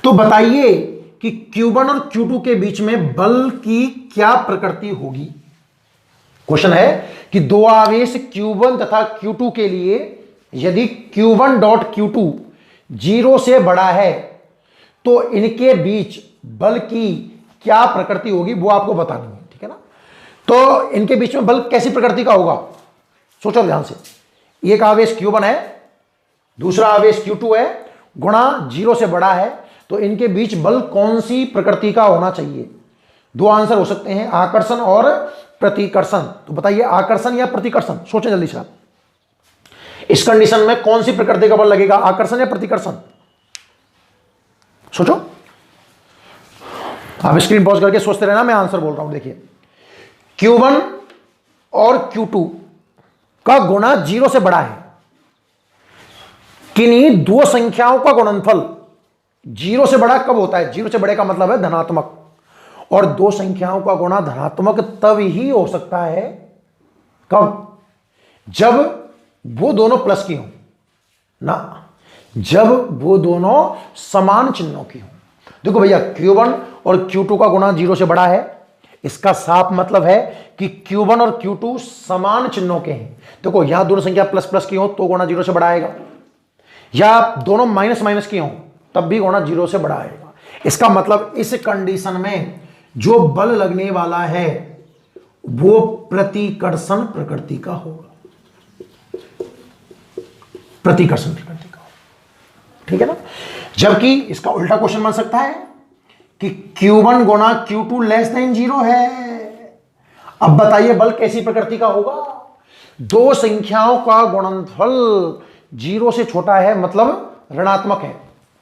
तो बताइए कि Q1 और Q2 के बीच में बल की क्या प्रकृति होगी। क्वेश्चन है कि दो आवेश Q1 तथा Q2 के लिए यदि Q1 डॉट Q2 0 से बड़ा है तो इनके बीच बल की क्या प्रकृति होगी, वो आपको बतानी है। ठीक है ना। तो इनके बीच में बल कैसी प्रकृति का होगा, सोचो ध्यान से। एक आवेश Q1 है, दूसरा आवेश Q2 है, गुणा 0 से बड़ा है, तो इनके बीच बल कौन सी प्रकृति का होना चाहिए। दो आंसर हो सकते हैं, आकर्षण और प्रतिकर्षण। तो बताइए आकर्षण या प्रतिकर्षण, सोचें जल्दी से आप। इस कंडीशन में कौन सी प्रकृति का बल लगेगा, आकर्षण या प्रतिकर्षण, सोचो। आप स्क्रीन पॉज करके सोचते रहना, मैं आंसर बोल रहा हूं। देखिए Q1 और Q2 का गुणा 0 से बड़ा है, किन्हीं दो संख्याओं का गुणनफल 0 से बड़ा कब होता है, 0 से बड़े का मतलब है धनात्मक, और दो संख्याओं का गुणा धनात्मक तब ही हो सकता है, कब, जब वो दोनों प्लस की हो ना, जब वो दोनों समान चिन्हों की हो। देखो भैया Q1 और Q2 का गुणा 0 से बड़ा है, इसका साफ मतलब है कि Q1 और Q2 समान चिन्हों के हैं। देखो यहां दोनों संख्या प्लस प्लस की हो तो गुणा 0 से बड़ा आएगा, या दोनों माइनस माइनस की हो तब भी गुणा 0 से बड़ा आएगा। इसका मतलब इस कंडीशन में जो बल लगने वाला है वो प्रतिकर्षण प्रकृति का होगा, प्रतिकर्षण प्रकृति का होगा। ठीक है ना। जबकि इसका उल्टा क्वेश्चन बन सकता है कि Q1 गुणा Q2 लेस देन 0 है। अब बताइए बल कैसी प्रकृति का होगा, दो संख्याओं का गुणनफल 0 से छोटा है, मतलब ऋणात्मक है,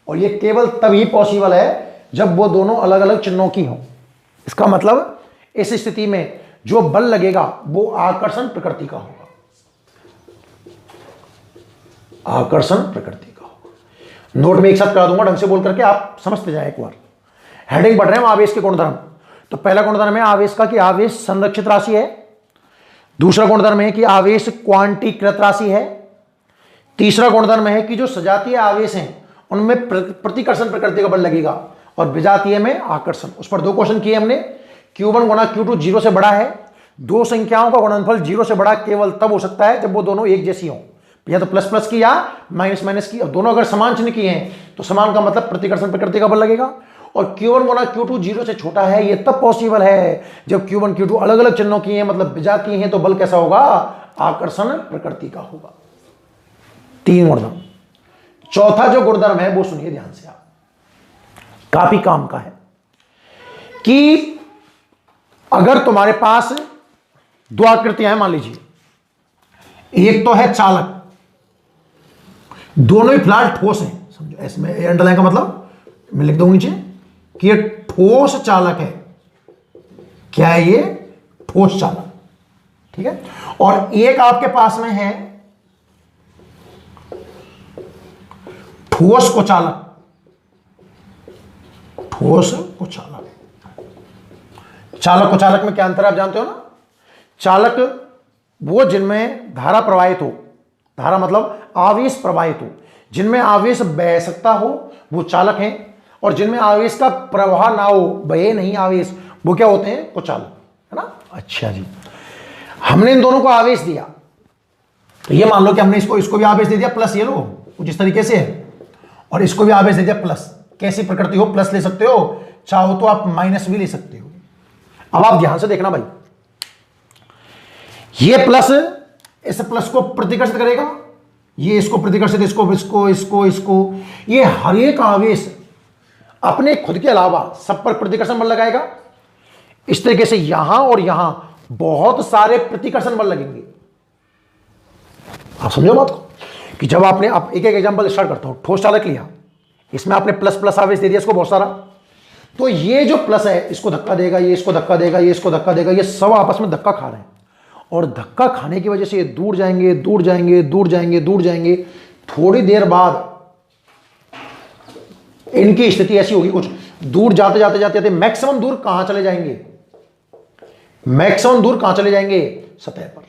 और यह केवल तभी पॉसिबल है जब वो दोनों अलग अलग चिन्हों की हो। इसका मतलब इस स्थिति में जो बल लगेगा वो आकर्षण प्रकृति का होगा, आकर्षण प्रकृति का होगा। नोट में एक साथ करा दूंगा, ढंग से बोल करके आप समझते जाए। एक बार हेडिंग पढ़ रहे हैं आवेश के गुणधर्म। तो पहला गुणधर्म है आवेश का कि आवेश संरक्षित राशि है, दूसरा गुणधर्म है कि आवेश क्वांटीकृत राशि है, तीसरा गुणधर्म है कि जो सजातीय आवेश हैं उनमें प्रतिकर्षण प्रकृति का बल लगेगा, और विजातीय में आकर्षण। उस पर दो क्वेश्चन किए हमने। Q1 गुणा Q2 0 से बड़ा है, दो संख्याओं का गुणनफल 0 से बड़ा केवल तब हो सकता है जब वो दोनों एक जैसी हो, या तो प्लस प्लस की या माइनस माइनस की। दोनों अगर समान चिन्ह की हैं तो समान का मतलब प्रतिकर्षण प्रकृति का बल लगेगा। और Q1 गुणा Q2 0 से छोटा है, ये तब पॉसिबल है जब Q1 Q2 अलग अलग चिन्हों की हैं, मतलब विजातीय हैं, तो बल कैसा होगा, आकर्षण प्रकृति का होगा। तीन गुणधर्म। चौथा जो गुणधर्म है वो सुनिए ध्यान से आप, काफी काम का है, कि अगर तुम्हारे पास दो आकृतियां हैं, मान लीजिए एक तो है चालक, दोनों ही फिलहाल ठोस हैं, समझो। इसमें अंडरलाइन का मतलब मैं लिख दूंगा नीचे कि ये ठोस चालक है। क्या है ये, ठोस चालक। ठीक है। और एक आपके पास में है ठोस को चालक, ठोस को चालक। चालक को चालक में क्या अंतर है आप जानते हो ना। चालक वो जिनमें धारा प्रवाहित हो, धारा मतलब आवेश प्रवाहित हो, जिनमें आवेश बह सकता हो वो चालक हैं, और जिनमें आवेश का प्रवाह ना हो, बहे नहीं आवेश, वो क्या होते हैं, कुचालक, है ना। अच्छा जी, हमने इन दोनों को आवेश दिया, तो ये मान लो कि हमने इसको भी आवेश दे दिया प्लस, ये लो कुछ इस तरीके से है, और इसको भी आवेश दे दिया प्लस। कैसी प्रकृति हो, प्लस ले सकते हो, चाहो तो आप माइनस भी ले सकते हो। अब आप ध्यान से देखना भाई, ये प्लस इस प्लस को प्रतिकर्षित करेगा, ये इसको प्रतिकर्षित, इसको, ये हर एक आवेश अपने खुद के अलावा सब पर प्रतिकर्षण बल लगाएगा। इस तरीके से यहां और यहां बहुत सारे प्रतिकर्षण बल लगेंगे। आप समझो बात को, कि जब आपने, आप एक एक एग्जांपल स्टार्ट करता हूं। ठोस चालक लिया, इसमें आपने प्लस प्लस आवेश दे दिया इसको बहुत सारा, तो ये जो प्लस है इसको धक्का देगा, ये इसको धक्का देगा, ये इसको धक्का देगा, ये सब आपस में धक्का खा रहे हैं, और धक्का खाने की वजह से ये दूर जाएंगे, दूर जाएंगे, दूर जाएंगे, दूर जाएंगे। थोड़ी देर बाद इनकी स्थिति ऐसी होगी, कुछ दूर जाते जाते जाते जाते मैक्सिमम दूर कहां चले जाएंगे, मैक्सिमम दूर कहां चले जाएंगे, सतह पर।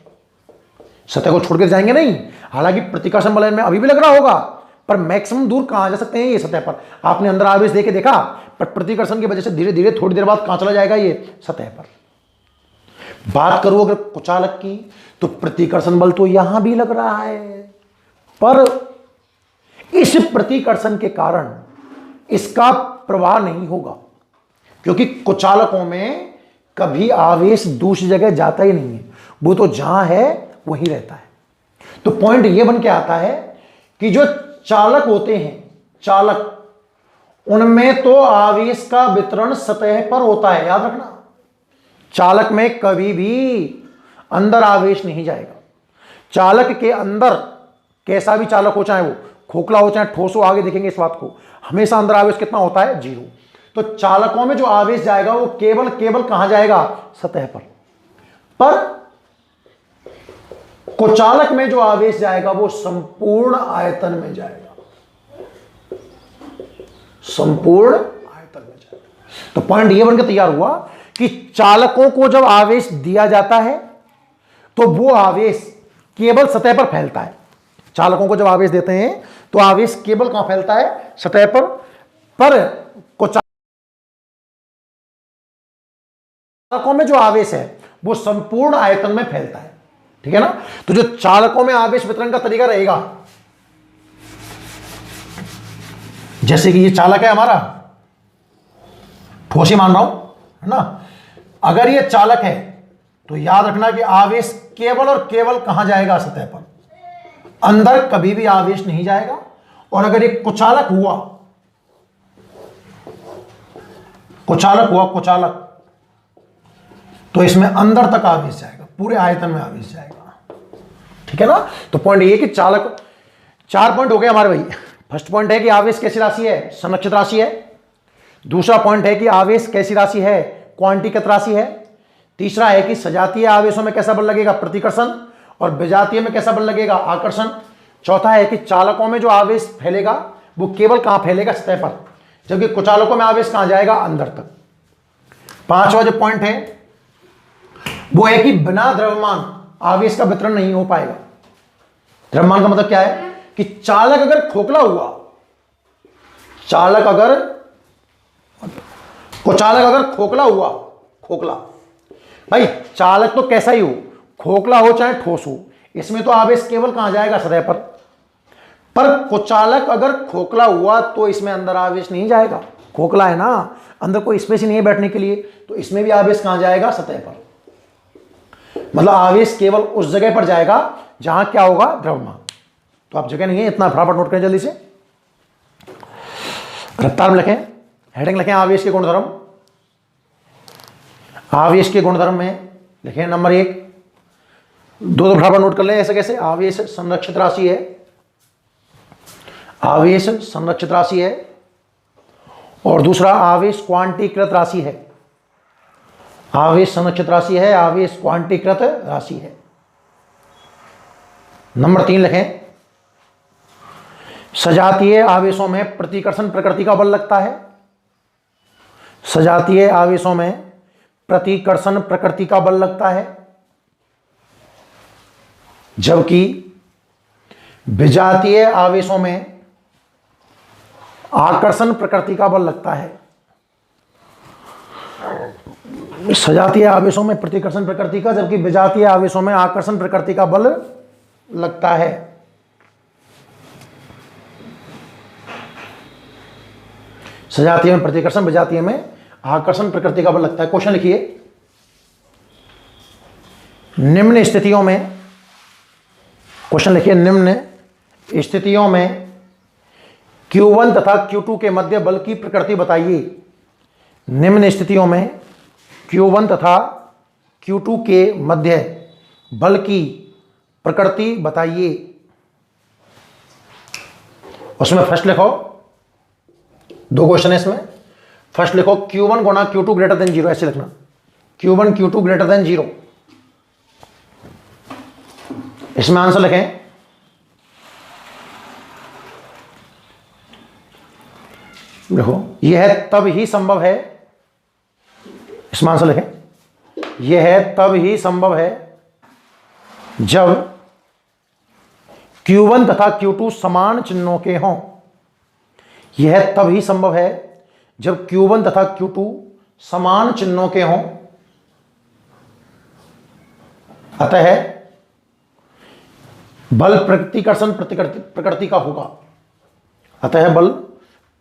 सतह को छोड़कर जाएंगे नहीं, हालांकि प्रतिकर्षण बल में अभी भी लग रहा होगा, पर मैक्सिमम दूर कहां जा सकते हैं? ये सतह पर। आपने अंदर आवेश देके देखा, पर प्रतिकर्षण की वजह से धीरे धीरे थोड़ी देर बाद कहां चला जाएगा? ये सतह पर। बात करूं अगर कुचालक की, तो प्रतिकर्षण बल तो यहां भी लग रहा है, पर इस प्रतिकर्षण के कारण इसका प्रवाह नहीं होगा, क्योंकि कुचालकों में कभी आवेश दूसरी जगह जाता ही नहीं है, वो तो जहां है वहीं रहता है। तो पॉइंट ये बन के आता है कि जो चालक होते हैं, चालक, उनमें तो आवेश का वितरण सतह पर होता है, याद रखना। चालक में कभी भी अंदर आवेश नहीं जाएगा। चालक के अंदर कैसा भी चालक हो, चाहे वो खोखला हो चाहे ठोस हो, आगे देखेंगे इस बात को, हमेशा अंदर आवेश कितना होता है? 0। तो चालकों में जो आवेश जाएगा वो केवल कहां जाएगा? सतह पर कुचालक में जो आवेश जाएगा वो संपूर्ण आयतन में जाएगा, संपूर्ण आयतन में जाएगा। तो पॉइंट ये बनकर तैयार हुआ कि चालकों को जब आवेश दिया जाता है तो वो आवेश केवल सतह पर फैलता है। चालकों को जब आवेश देते हैं तो आवेश केवल कहां फैलता है? सतह पर चालकों में जो आवेश है वो संपूर्ण आयतन में फैलता है, ठीक है ना। तो जो चालकों में आवेश वितरण का तरीका रहेगा, जैसे कि ये चालक है हमारा, ठोस ही मान रहा हूं, है ना। अगर ये चालक है तो याद रखना कि आवेश केवल और केवल कहां जाएगा? सतह पर। अंदर कभी भी आवेश नहीं जाएगा। और अगर ये कुचालक हुआ, कुचालक, तो इसमें अंदर तक आवेश जाएगा, पूरे आयतन में आवेश जाएगा, ठीक है ना। तो पॉइंट ये कि चालक, 4 पॉइंट हो गए हमारे भाई। फर्स्ट पॉइंट है कि आवेश कैसी राशि है? संरक्षित राशि है। दूसरा पॉइंट है कि आवेश कैसी राशि है? क्वांटीकृत राशि है। तीसरा है कि सजातीय आवेशों में कैसा बल लगेगा? प्रतिकर्षण। और विजातीय में कैसा बल लगेगा? आकर्षण। चौथा है कि चालकों में जो आवेश फैलेगा वो केवल कहां फैलेगा? सतह पर, जबकि कुचालकों में आवेश कहां जाएगा? अंदर तक। पांचवा जो पॉइंट है वो है कि बिना द्रव्यमान आवेश का वितरण नहीं हो पाएगा। द्रव्यमान का मतलब क्या है? कि चालक अगर खोखला हुआ, कुचालक अगर खोखला हुआ, खोखला, भाई चालक तो कैसा ही हो, खोखला हो चाहे ठोस हो, इसमें तो आवेश केवल कहां जाएगा? सतह पर कुचालक अगर खोखला हुआ तो इसमें अंदर आवेश नहीं जाएगा। खोखला है ना, अंदर कोई स्पेस ही नहीं है बैठने के लिए, तो इसमें भी आवेश कहां जाएगा? सतह पर। मतलब आवेश केवल उस जगह पर जाएगा जहां क्या होगा? द्रव्यमान। तो आप जगह नहीं है, इतना फटाफट नोट करें जल्दी से, रफ्तार में लिखें, हेडिंग लिखें, आवेश के गुणधर्म। आवेश के गुणधर्म में लिखें नंबर 1, दो फटाफट नोट कर लें। ऐसे कैसे? आवेश संरक्षित राशि है, आवेश संरक्षित राशि है। और दूसरा आवेश क्वांटीकृत राशि है। आवेश संरक्षित राशि है, आवेश क्वांटीकृत राशि है। नंबर 3 लिखें, सजातीय आवेशों में प्रतिकर्षण प्रकृति का बल लगता है। सजातीय आवेशों में प्रतिकर्षण प्रकृति का बल लगता है, जबकि विजातीय आवेशों में आकर्षण प्रकृति का बल लगता है। सजातीय आवेशों में प्रतिकर्षण प्रकृति का, जबकि विजातीय आवेशों में आकर्षण प्रकृति का बल लगता है। सजातीय में प्रतिकर्षण, विजातीय में आकर्षण प्रकृति का बल लगता है। क्वेश्चन लिखिए, निम्न स्थितियों में, क्वेश्चन लिखिए, निम्न स्थितियों में Q1 तथा Q2 के मध्य बल की प्रकृति बताइए। निम्न स्थितियों में Q1 तथा Q2 के मध्य बल की प्रकृति बताइए। उसमें फर्स्ट लिखो, 2 क्वेश्चन है इसमें। फर्स्ट लिखो Q1 गुणा Q2 ग्रेटर देन 0, ऐसे लिखना, Q1 Q2 ग्रेटर देन 0। इसमें आंसर लिखें, देखो यह तब ही संभव है, इसमें आंसर लिखें, यह तब ही संभव है जब Q1 तथा Q2 समान चिन्हों के हों, यह तभी संभव है जब Q1 तथा Q2 समान चिन्हों के हों। अतः बल प्रतिकर्षण प्रकृति का होगा। अतः बल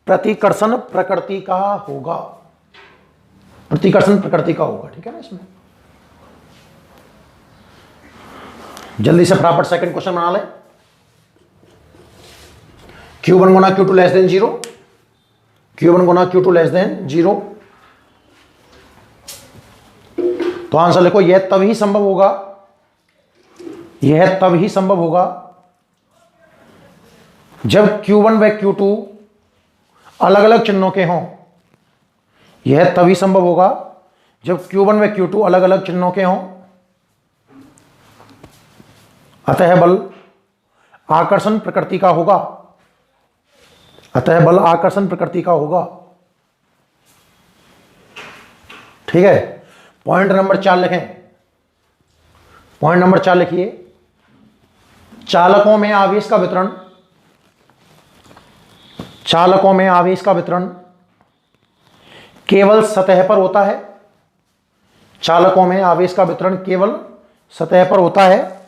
प्रतिकर्षण प्रकृति का होगा, प्रतिकर्षण प्रकृति का होगा। ठीक है ना। इसमें जल्दी से फटाफट सेकंड क्वेश्चन बना ले। Q1 गुना Q2 लेस देन 0, Q1 गुना Q2 लेस देन 0। तो आंसर लिखो, यह तभी संभव होगा, यह तभी संभव होगा जब Q1 व Q2 अलग अलग चिन्हों के हों। यह तभी संभव होगा जब Q1 व Q2 अलग अलग चिन्हों के हों। अतः बल आकर्षण प्रकृति का होगा। अतः बल आकर्षण प्रकृति का होगा। ठीक है। पॉइंट नंबर 4 लिखें। पॉइंट नंबर 4 लिखिए, चालकों में आवेश का वितरण, चालकों में आवेश का वितरण केवल सतह पर होता है। चालकों में आवेश का वितरण केवल सतह पर होता है,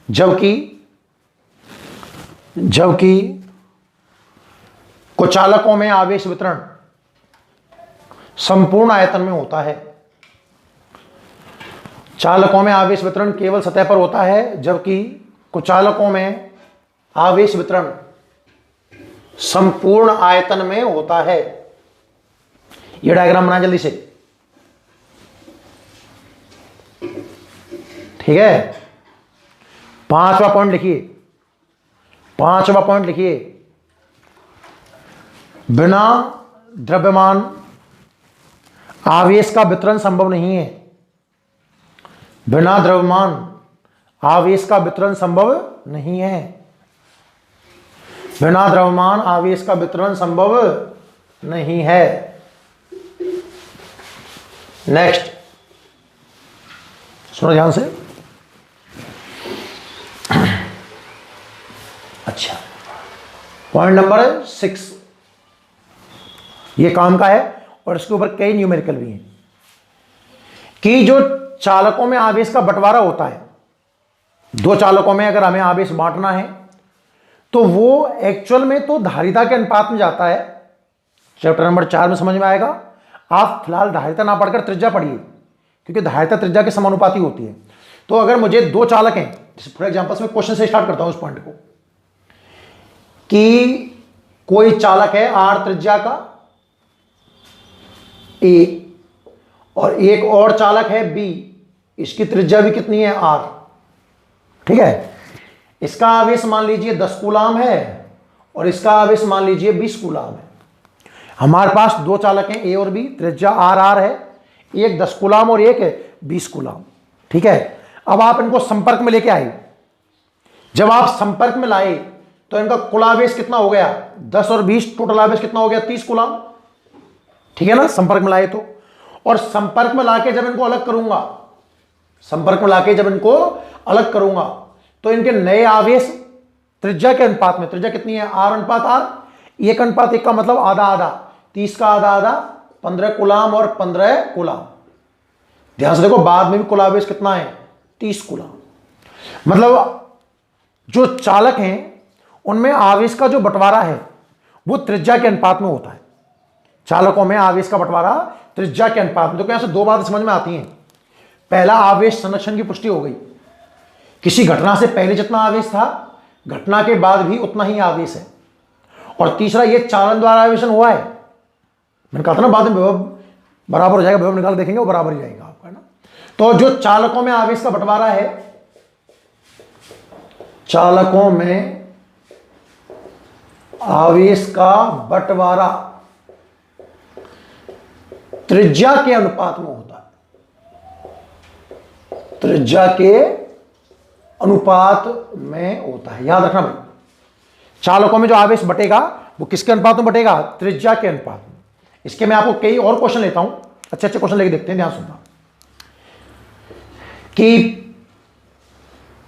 जबकि कुचालकों में आवेश वितरण संपूर्ण आयतन में होता है। चालकों में आवेश वितरण केवल सतह पर होता है, जबकि कुचालकों में आवेश वितरण संपूर्ण आयतन में होता है। यह डायग्राम बनाए जल्दी से। ठीक है। पांचवा पॉइंट लिखिए, पांचवा पॉइंट लिखिए, बिना द्रव्यमान आवेश का वितरण संभव नहीं है। बिना द्रव्यमान आवेश का वितरण संभव नहीं है। बिना द्रव्यमान आवेश का वितरण संभव नहीं है। नेक्स्ट सुनो ध्यान से। अच्छा, पॉइंट नंबर 6 ये काम का है और इसके ऊपर कई न्यूमेरिकल भी हैं कि जो चालकों में आवेश का बंटवारा होता है, दो चालकों में अगर हमें आवेश बांटना है तो वो एक्चुअल में तो धारिता के अनुपात में जाता है। चैप्टर नंबर 4 में समझ में आएगा। आप फिलहाल धारिता ना पढ़कर त्रिज्या पढ़िए, क्योंकि धारिता त्रिज्या के समानुपाती होती है। तो अगर मुझे दो चालक हैं, फॉर एग्जांपल मैं क्वेश्चन से स्टार्ट करता हूं उस पॉइंट को, कि कोई चालक है आर त्रिज्या का ए, और एक और चालक है बी, इसकी त्रिज्या भी कितनी है आर। ठीक है। इसका आवेश मान लीजिए 10 कूलाम है और इसका आवेश मान लीजिए 20 कूलाम है। हमारे पास दो चालक हैं ए और बी, त्रिज्या आर आर है, एक 10 कूलाम और एक 20 कूलाम। ठीक है। अब आप इनको संपर्क में लेके आए। जब आप संपर्क में लाए तो इनका कुल आवेश कितना हो गया, 10 और 20, टोटल आवेश कितना हो गया, 30 कूलाम। ठीक है ना, संपर्क में लाए तो। और संपर्क में लाके जब इनको अलग करूंगा, संपर्क में लाके जब इनको अलग करूंगा तो इनके नए आवेश त्रिज्या के अनुपात में, त्रिज्या कितनी है आर अनुपात आर, 1:1 का मतलब आधा आधा, 30 का आधा आधा, 15 कूलाम और 15 कूलाम। ध्यान से देखो, बाद में भी कुल आवेश कितना है 30 कूलाम। मतलब जो चालक हैं उनमें आवेश का जो बंटवारा है वो त्रिज्या के अनुपात में होता है। चालकों में आवेश का बंटवारा त्रिज्या के अनुपात में। तो यहां से दो बातें समझ में आती हैं। पहला, आवेश संरक्षण की पुष्टि हो गई। किसी घटना से पहले जितना आवेश था, घटना के बाद भी उतना ही आवेश है। और तीसरा, ये चालन द्वारा आवेशन हुआ है। मैंने कहा था ना बाद में विभव बराबर हो जाएगा, विभव निकाल देखेंगे वो बराबर ही जाएगा आपका, है ना। तो जो चालकों में आवेश का बंटवारा है, चालकों में आवेश का बंटवारा त्रिज्या के अनुपात में होता है। त्रिज्या के अनुपात में होता है, याद रखना भाई। चालकों में जो आवेश बटेगा वो किसके अनुपात में बटेगा, त्रिज्या के अनुपात में। इसके मैं आपको कई और क्वेश्चन लेता हूं, अच्छे अच्छे क्वेश्चन लेके देखते हैं, ध्यान सुनना। कि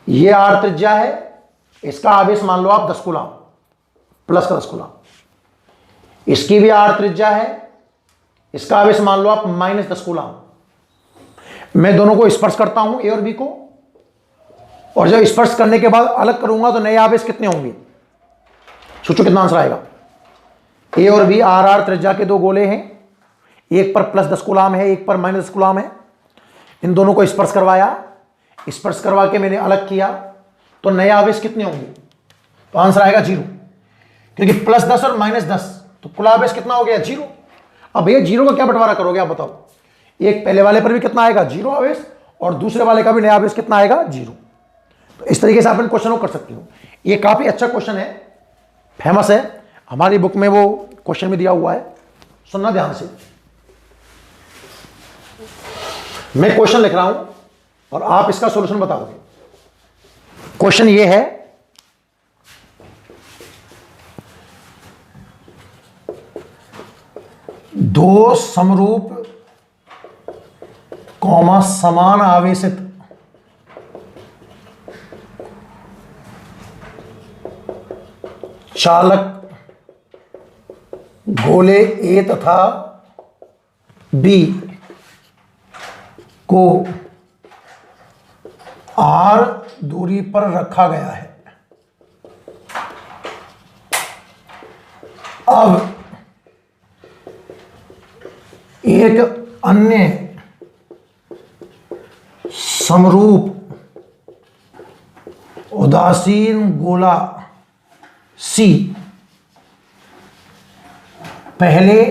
ये आर त्रिज्या है, इसका आवेश मान लो आप 10 कूलाम, प्लस का 10 कूलाम। इसकी भी आर त्रिज्या है, इसका आवेश मान लो आप -10 कूलाम। मैं दोनों को स्पर्श करता हूं, ए और बी को, और जब स्पर्श करने के बाद अलग करूंगा तो नए आवेश कितने होंगे? सोचो कितना आंसर आएगा। ए और बी आर आर त्रिज्या के दो गोले हैं, एक पर +10 कूलाम है, एक पर -10 कूलाम है। इन दोनों को स्पर्श करवाया, स्पर्श करवा के मैंने अलग किया, तो नए आवेश कितने होंगे? तो आंसर आएगा 0, क्योंकि +10 और -10, तो कुल आवेश कितना हो गया? 0। अब ये 0 का क्या बंटवारा करोगे आप बताओ? एक पहले वाले पर भी कितना आएगा? 0 आवेश, और दूसरे वाले का भी नया आवेश कितना आएगा? 0। तो इस तरीके से आप इन क्वेश्चनों को कर सकते हो। ये काफी अच्छा क्वेश्चन है, फेमस है, हमारी बुक में वो क्वेश्चन भी दिया हुआ है, सुनना ध्यान से। मैं क्वेश्चन लिख रहा हूं और आप इसका सॉल्यूशन बताओगे। क्वेश्चन ये है, दो समरूप कॉमा समान आवेशित चालक गोले ए तथा बी को आर दूरी पर रखा गया है। अब एक अन्य समरूप उदासीन गोला सी पहले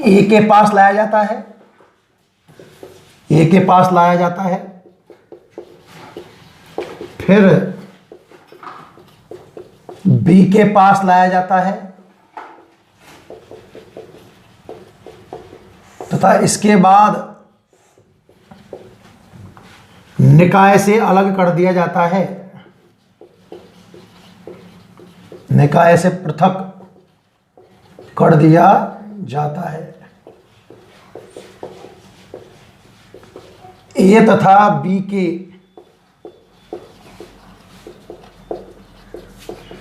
ए के पास लाया जाता है, ए के पास लाया जाता है, फिर बी के पास लाया जाता है, तथा इसके बाद निकाय से अलग कर दिया जाता है, निकाय से पृथक कर दिया जाता है। ए तथा बी के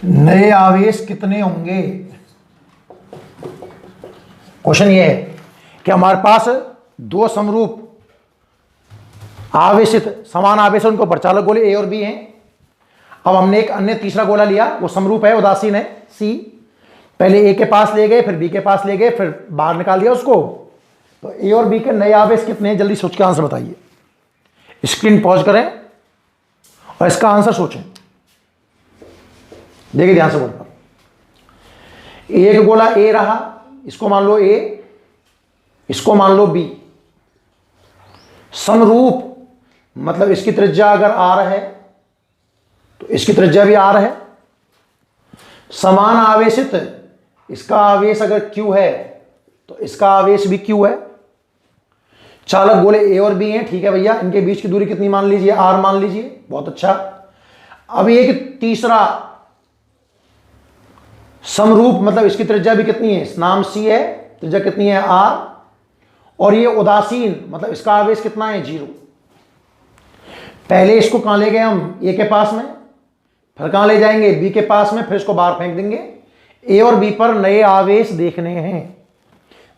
नए आवेश कितने होंगे? क्वेश्चन ये है कि हमारे पास दो समरूप आवेशित समान आवेश, उनको प्रचालक गोले ए और बी हैं। अब हमने एक अन्य तीसरा गोला लिया, वो समरूप है, उदासीन है, सी। पहले ए के पास ले गए, फिर बी के पास ले गए, फिर बाहर निकाल दिया उसको। तो ए और बी के नए आवेश कितने हैं? जल्दी सोच के आंसर बताइए। स्क्रीन पॉज करें और इसका आंसर सोचें। देखिए ध्यान से बोल पर, एक गोला ए रहा, इसको मान लो ए, इसको मान लो बी। समरूप मतलब इसकी त्रिज्या अगर आर है तो इसकी त्रिज्या भी आर है। समान आवेशित, इसका आवेश अगर Q है तो इसका आवेश भी Q है। चालक गोले ए और बी हैं, ठीक है भैया। इनके बीच की दूरी कितनी मान लीजिए? आर मान लीजिए, बहुत अच्छा। अब एक तीसरा समरूप मतलब इसकी त्रिज्या भी कितनी है? नाम सी है, त्रिज्या कितनी है? आर। और ये उदासीन मतलब इसका आवेश कितना है? 0। पहले इसको कहां ले गए हम? ए के पास में, फिर कहां ले जाएंगे? बी के पास में, फिर इसको बाहर फेंक देंगे। ए और बी पर नए आवेश देखने हैं।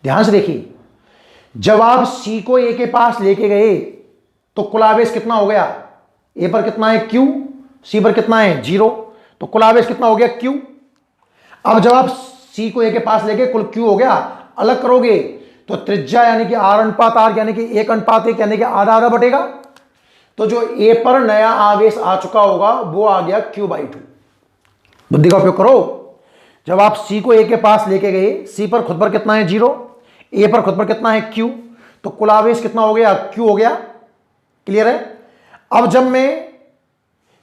ध्यान से देखिए, जब आप सी को ए के पास लेके गए तो कुल आवेश कितना हो गया? ए पर कितना है? Q। सी पर कितना है? 0। तो कुल आवेश कितना हो गया? Q। अब जब आप सी को ए के पास लेके कुल Q हो गया, अलग करोगे तो त्रिज्या यानी कि आर अनुपात आर यानी कि 1:1 यानी कि आधा आधा बटेगा। तो जो ए पर नया आवेश आ चुका होगा वो आ गया Q/2। बुद्धि का उपयोग करो। जब आप सी को ए के पास लेके गए, सी पर खुद पर कितना है? 0, ए पर खुद पर कितना है? Q। तो कुल आवेश कितना हो गया? Q हो गया। क्लियर है? अब जब मैं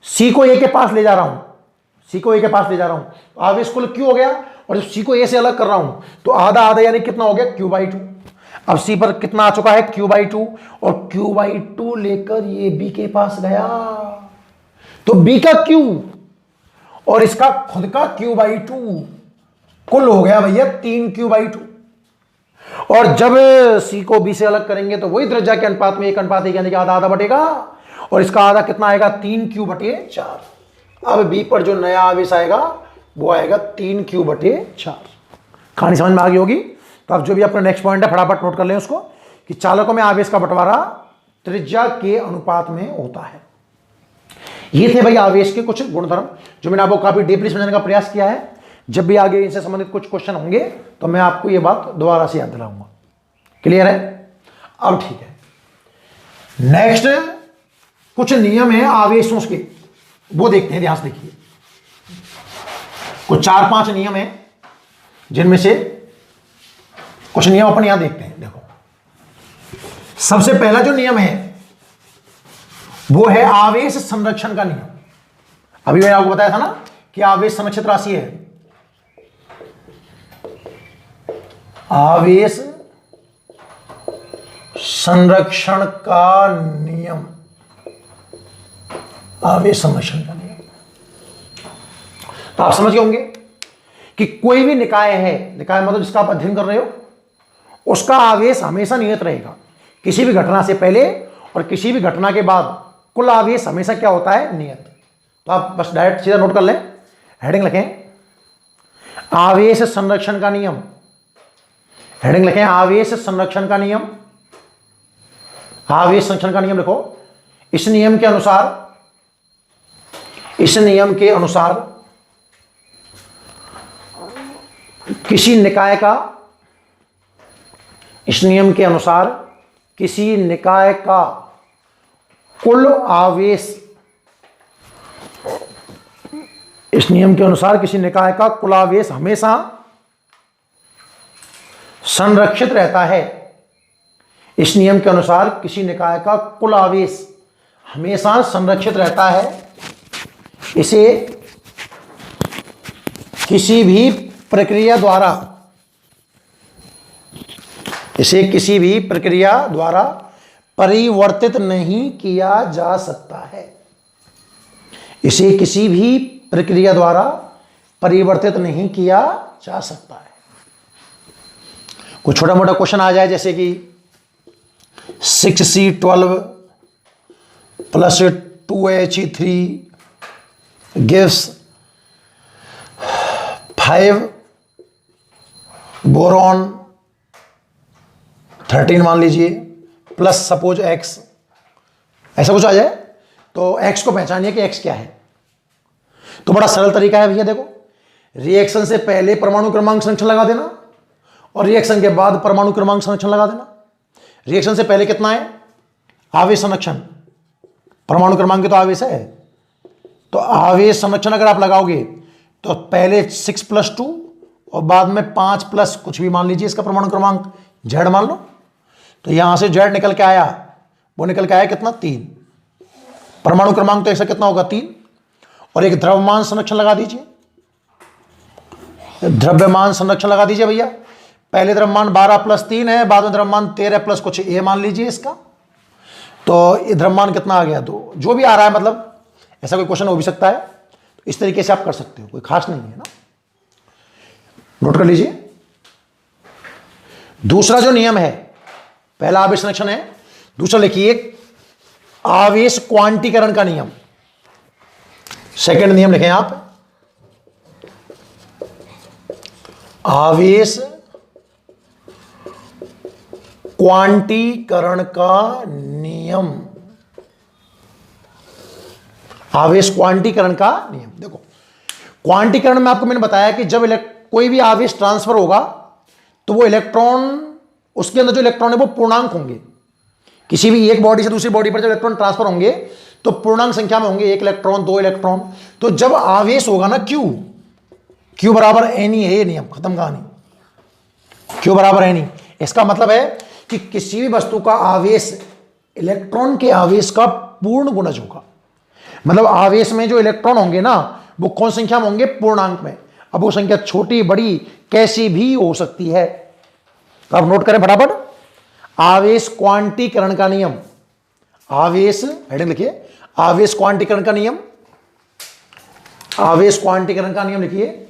सी को ए के पास ले जा रहा हूं, सी को ए के पास ले जा रहा हूं तो आवेश कुल Q हो गया, और जब सी को ए से अलग कर रहा हूं तो आधा आधा यानी कितना हो गया? Q/2। अब सी पर कितना आ चुका है? Q/2। और Q/2 लेकर ये बी के पास गया तो बी का Q और इसका खुद का Q/2 कुल हो गया भैया 3Q/2। और जब सी को बी से अलग करेंगे तो वही त्रिज्या के अनुपात में 1:1 यानी कि आधा आधा बटेगा। और इसका आधा कितना आएगा 3q/4। अब बी पर जो नया आवेश आएगा वो आएगा 3q/4। कहानी समझ में आ गई होगी। तो अब जो भी आपका नेक्स्ट पॉइंट है फटाफट नोट कर लें उसको, कि चालकों में आवेश का बंटवारा त्रिज्या के अनुपात में होता है। ये थे भाई आवेश के कुछ गुणधर्म जो मैंने आपको काफी डीपली समझाने का प्रयास किया है। जब भी आगे इनसे संबंधित कुछ क्वेश्चन होंगे तो मैं आपको ये बात दोबारा से याद दिलाऊंगा। क्लियर है? अब ठीक है, नेक्स्ट कुछ नियम है आवेशों के, वो देखते हैं। ध्यान से देखिए, कुछ 4-5 नियम है जिनमें से कुछ नियम अपन यहां देखते हैं। देखो, सबसे पहला जो नियम है वो है आवेश संरक्षण का नियम। अभी मैंने आपको बताया था ना कि आवेश संरक्षित राशि है। आवेश संरक्षण का नियम, आवेश संरक्षण का नियम। तो आप समझ गए होंगे कि कोई भी निकाय है, निकाय मतलब जिसका आप अध्ययन कर रहे हो, उसका आवेश हमेशा नियत रहेगा। किसी भी घटना से पहले और किसी भी घटना के बाद कुल आवेश हमेशा क्या होता है? नियत। तो आप बस डायरेक्ट सीधा नोट कर लें, हेडिंग लिखें आवेश संरक्षण का नियम। हेडिंग लिखें आवेश संरक्षण का नियम। आवेश संरक्षण का नियम लिखो। इस नियम के अनुसार किसी निकाय का, इस नियम के अनुसार किसी निकाय का कुल आवेश, इस नियम के अनुसार किसी निकाय का कुल आवेश हमेशा संरक्षित रहता है। इस नियम के अनुसार किसी निकाय का कुल आवेश हमेशा संरक्षित रहता है। इसे किसी भी प्रक्रिया द्वारा परिवर्तित नहीं किया जा सकता है। इसे किसी भी प्रक्रिया द्वारा परिवर्तित नहीं किया जा सकता है। कोई छोटा मोटा क्वेश्चन आ जाए जैसे कि 6C12 + 2He3 gives 5 बोरॉन 13 मान लीजिए प्लस सपोज X, ऐसा कुछ आ जाए तो X को पहचानिए कि X क्या है। तो बड़ा सरल तरीका है भैया, देखो, रिएक्शन से पहले परमाणु क्रमांक संरक्षण लगा देना और रिएक्शन के बाद परमाणु क्रमांक संरक्षण लगा देना। रिएक्शन से पहले कितना है? आवेश संरक्षण, परमाणु क्रमांक तो आवेश है, तो आवेश संरक्षण अगर आप लगाओगे तो पहले 6 + 2 और बाद में 5 प्लस कुछ भी मान लीजिए इसका परमाणु क्रमांक Z मान लो। तो यहां से Z निकल के आया, वो निकल के आया कितना? 3। परमाणु क्रमांक तो ऐसा कितना होगा? 3। और एक द्रव्यमान संरक्षण लगा दीजिए, द्रव्यमान संरक्षण लगा दीजिए भैया। पहले द्रव्यमान 12 + 3 है, बाद में द्रव्यमान 13 प्लस कुछ A मान लीजिए इसका। तो ये द्रव्यमान कितना आ गया? 2। जो भी आ रहा है, मतलब ऐसा कोई क्वेश्चन हो भी सकता है, तो इस तरीके से आप कर सकते हो, कोई खास नहीं है ना। नोट कर लीजिए। दूसरा जो नियम है, पहला आवेश संरक्षण है, दूसरा लिखिए आवेश क्वांटीकरण का नियम। सेकंड नियम लिखें आप, आवेश क्वांटीकरण का नियम। आवेश क्वांटीकरण का नियम। देखो, क्वांटीकरण में आपको मैंने बताया कि जब कोई भी आवेश ट्रांसफर होगा तो वो इलेक्ट्रॉन, उसके अंदर जो इलेक्ट्रॉन है वो पूर्णांक होंगे। किसी भी एक बॉडी से दूसरी बॉडी पर जब इलेक्ट्रॉन ट्रांसफर होंगे तो पूर्णांक संख्या में होंगे, 1 इलेक्ट्रॉन, 2 इलेक्ट्रॉन। तो जब आवेश होगा ना Q बराबर NE है, ये नियम, खत्म कहानी। Q बराबर NE, इसका मतलब है कि किसी भी वस्तु का आवेश इलेक्ट्रॉन के आवेश का पूर्ण गुणज होगा। मतलब आवेश में जो इलेक्ट्रॉन होंगे ना वो कौन संख्या में होंगे? पूर्णांक में। अब वो संख्या छोटी बड़ी कैसी भी हो सकती है। तो आप नोट करें फटाफट, आवेश क्वांटीकरण का नियम। आवेश, हेडिंग लिखिए, आवेश क्वांटीकरण का नियम। आवेश क्वांटीकरण का नियम लिखिए।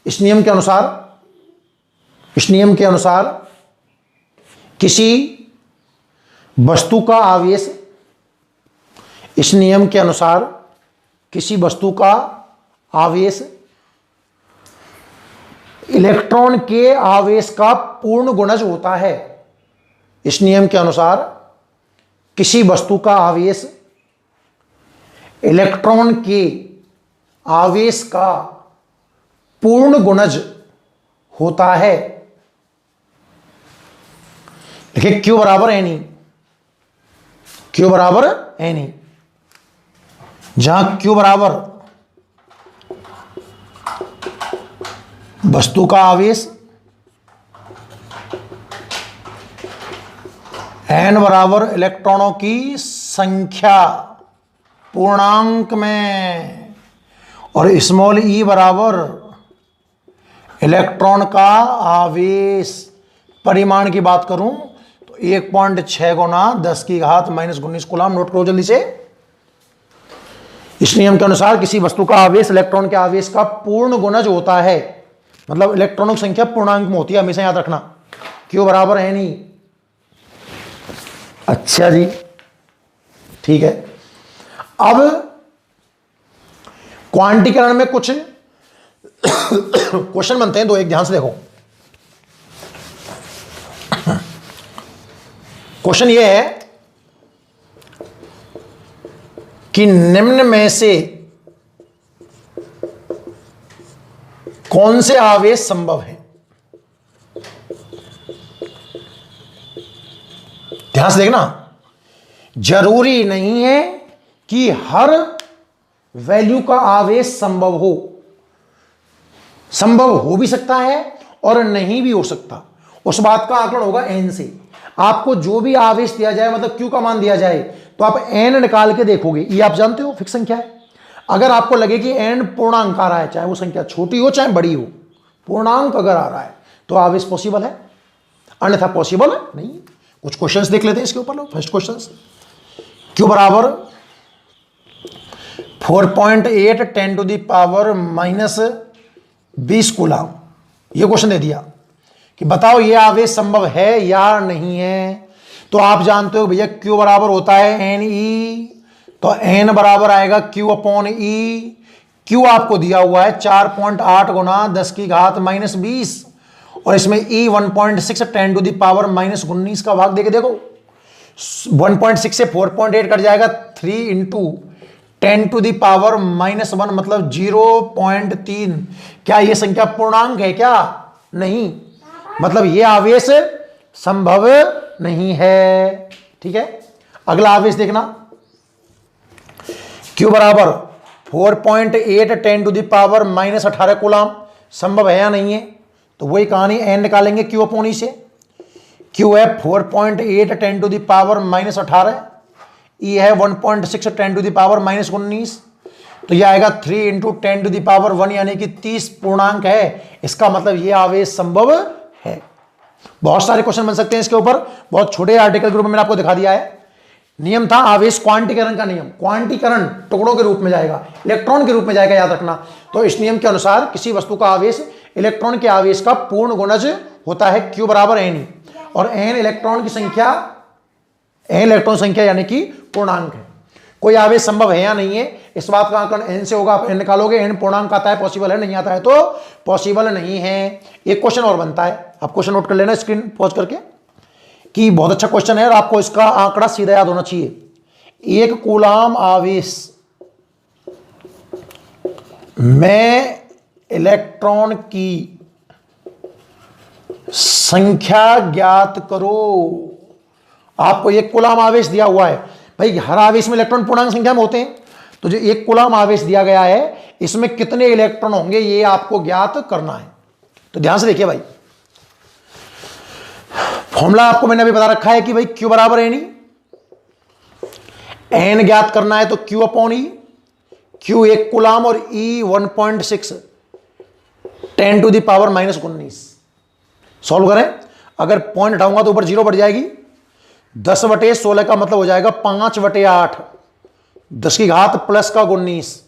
इस नियम के अनुसार किसी वस्तु का आवेश इस नियम के अनुसार किसी वस्तु का आवेश इलेक्ट्रॉन के आवेश का पूर्ण गुणज होता है। इस नियम के अनुसार किसी वस्तु का आवेश इलेक्ट्रॉन के आवेश का पूर्ण गुणज होता है। देखिए Q बराबर NE, Q बराबर NE, जहां Q बराबर वस्तु का आवेश, N बराबर इलेक्ट्रॉनों की संख्या पूर्णांक में, और स्मॉल e बराबर इलेक्ट्रॉन का आवेश। परिमाण की बात करूं तो 1.6 गुना 10 की घात -19 कूलम। नोट करो जल्दी से। इस नियम के अनुसार किसी वस्तु का आवेश इलेक्ट्रॉन के आवेश का पूर्ण गुणज होता है, मतलब इलेक्ट्रॉनों की संख्या पूर्णांक में होती है, हमेशा याद रखना। Q बराबर NE। अच्छा जी, ठीक है। अब क्वांटीकरण में कुछ क्वेश्चन बनते हैं, दो एक ध्यान से देखो। क्वेश्चन यह है कि निम्न में से कौन से आवेश संभव है। ध्यान से देखना, जरूरी नहीं है कि हर वैल्यू का आवेश संभव हो। संभव हो भी सकता है और नहीं भी हो सकता। उस बात का आकलन होगा n से। आपको जो भी आवेश दिया जाए, मतलब Q का मान दिया जाए, तो आप n निकाल के देखोगे। ये आप जानते हो फिक्स संख्या है। अगर आपको लगे कि n पूर्णांक आ रहा है, चाहे वो संख्या छोटी हो चाहे बड़ी हो, पूर्णांक अगर आ रहा है तो आवेश पॉसिबल है, अन्यथा पॉसिबल नहीं। कुछ क्वेश्चंस देख लेते हैं इसके ऊपर। फर्स्ट क्वेश्चन, Q बराबर 4.8 10⁻⁻20 कूलम। ये क्वेश्चन दे दिया कि बताओ ये आवेश संभव है या नहीं है। तो आप जानते हो भैया Q बराबर होता है NE, तो N बराबर आएगा Q/E। Q आपको दिया हुआ है 4.8 गुना 10 की घात -20, और इसमें E 1.6 10⁻⁻19 का भाग देके देखो। 1.6 से 4.8 कट जाएगा, 3 × 10⁻⁻1 मतलब 0.3। क्या ये संख्या पूर्णांक है क्या? नहीं, मतलब ये आवेश संभव नहीं है। ठीक है, अगला आवेश देखना, Q बराबर 4.8 10⁻⁻18 कूलम। संभव है या नहीं है? तो वही कहानी, n निकालेंगे Q/E से। Q है 4.8 10⁻⁻18, E है 1.6 10⁻⁻19, तो यह आएगा 3 × 10⁻1 यानी कि 30 पूर्णांक है। इसका मतलब यह आवेश संभव है। बहुत सारे क्वेश्चन बन सकते हैं इसके ऊपर, बहुत छोटे आर्टिकल ग्रुप में मैंने आपको दिखा दिया है। नियम था आवेश क्वांटीकरण का नियम। क्वांटीकरण टुकड़ों के रूप में जाएगा, इलेक्ट्रॉन के रूप में जाएगा, याद रखना। तो इस नियम के अनुसार किसी वस्तु का आवेश इलेक्ट्रॉन के आवेश का पूर्ण गुणज होता है Q बराबर NE, और n इलेक्ट्रॉन की संख्या, n इलेक्ट्रॉन संख्या यानी कि पूर्णांक है। कोई आवेश संभव है या नहीं है, इस बात का आकलन n से होगा। आप n निकालोगे, n पूर्णांक आता है, पॉसिबल है, नहीं आता है तो पॉसिबल नहीं है। एक क्वेश्चन और बनता है, आप क्वेश्चन नोट कर लेना स्क्रीन पॉज करके, कि बहुत अच्छा क्वेश्चन है और आपको इसका आंकड़ा सीधा याद होना चाहिए। 1 कूलम आवेश में इलेक्ट्रॉन की संख्या ज्ञात करो। आपको 1 कूलम आवेश दिया हुआ है भाई, हर आवेश में इलेक्ट्रॉन पूर्णांक संख्या में होते हैं, तो जो 1 कूलम आवेश दिया गया है इसमें कितने इलेक्ट्रॉन होंगे ये आपको ज्ञात करना है। तो ध्यान से देखिए भाई, फॉर्मूला आपको मैंने अभी बता रखा है कि भाई Q बराबर NE, n ज्ञात करना है तो Q/E, Q 1 कूलम और E 1.6 10⁻⁻19। सॉल्व करें, अगर पॉइंट हटाऊंगा तो ऊपर 0 बढ़ जाएगी। 10/16 का मतलब हो जाएगा 5/8, 10 की घात प्लस का 19।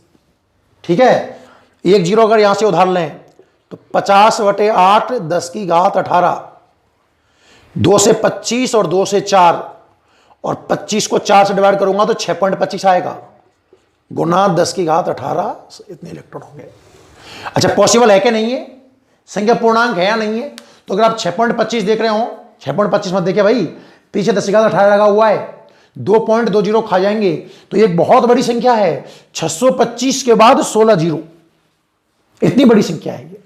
ठीक है, 1 0 अगर यहां से उधार लें तो 50/8 10 की घात 18, 2 से 25 और 2 से 4, और 25 को 4 से डिवाइड करूंगा तो 6.25 आएगा, गुना 10 की घात 18 इतने इलेक्ट्रॉन होंगे। अच्छा, पॉसिबल है कि नहीं है, संख्या पूर्णांक है या नहीं है? तो अगर आप 6.25 देख रहे हो, 6.25 मत देखिए भाई, पीछे 10 की घात 18 लगा हुआ है, 2.20 खा जाएंगे, तो ये एक बहुत बड़ी संख्या है। 625 के बाद 16 जीरो, इतनी बड़ी संख्या है ये,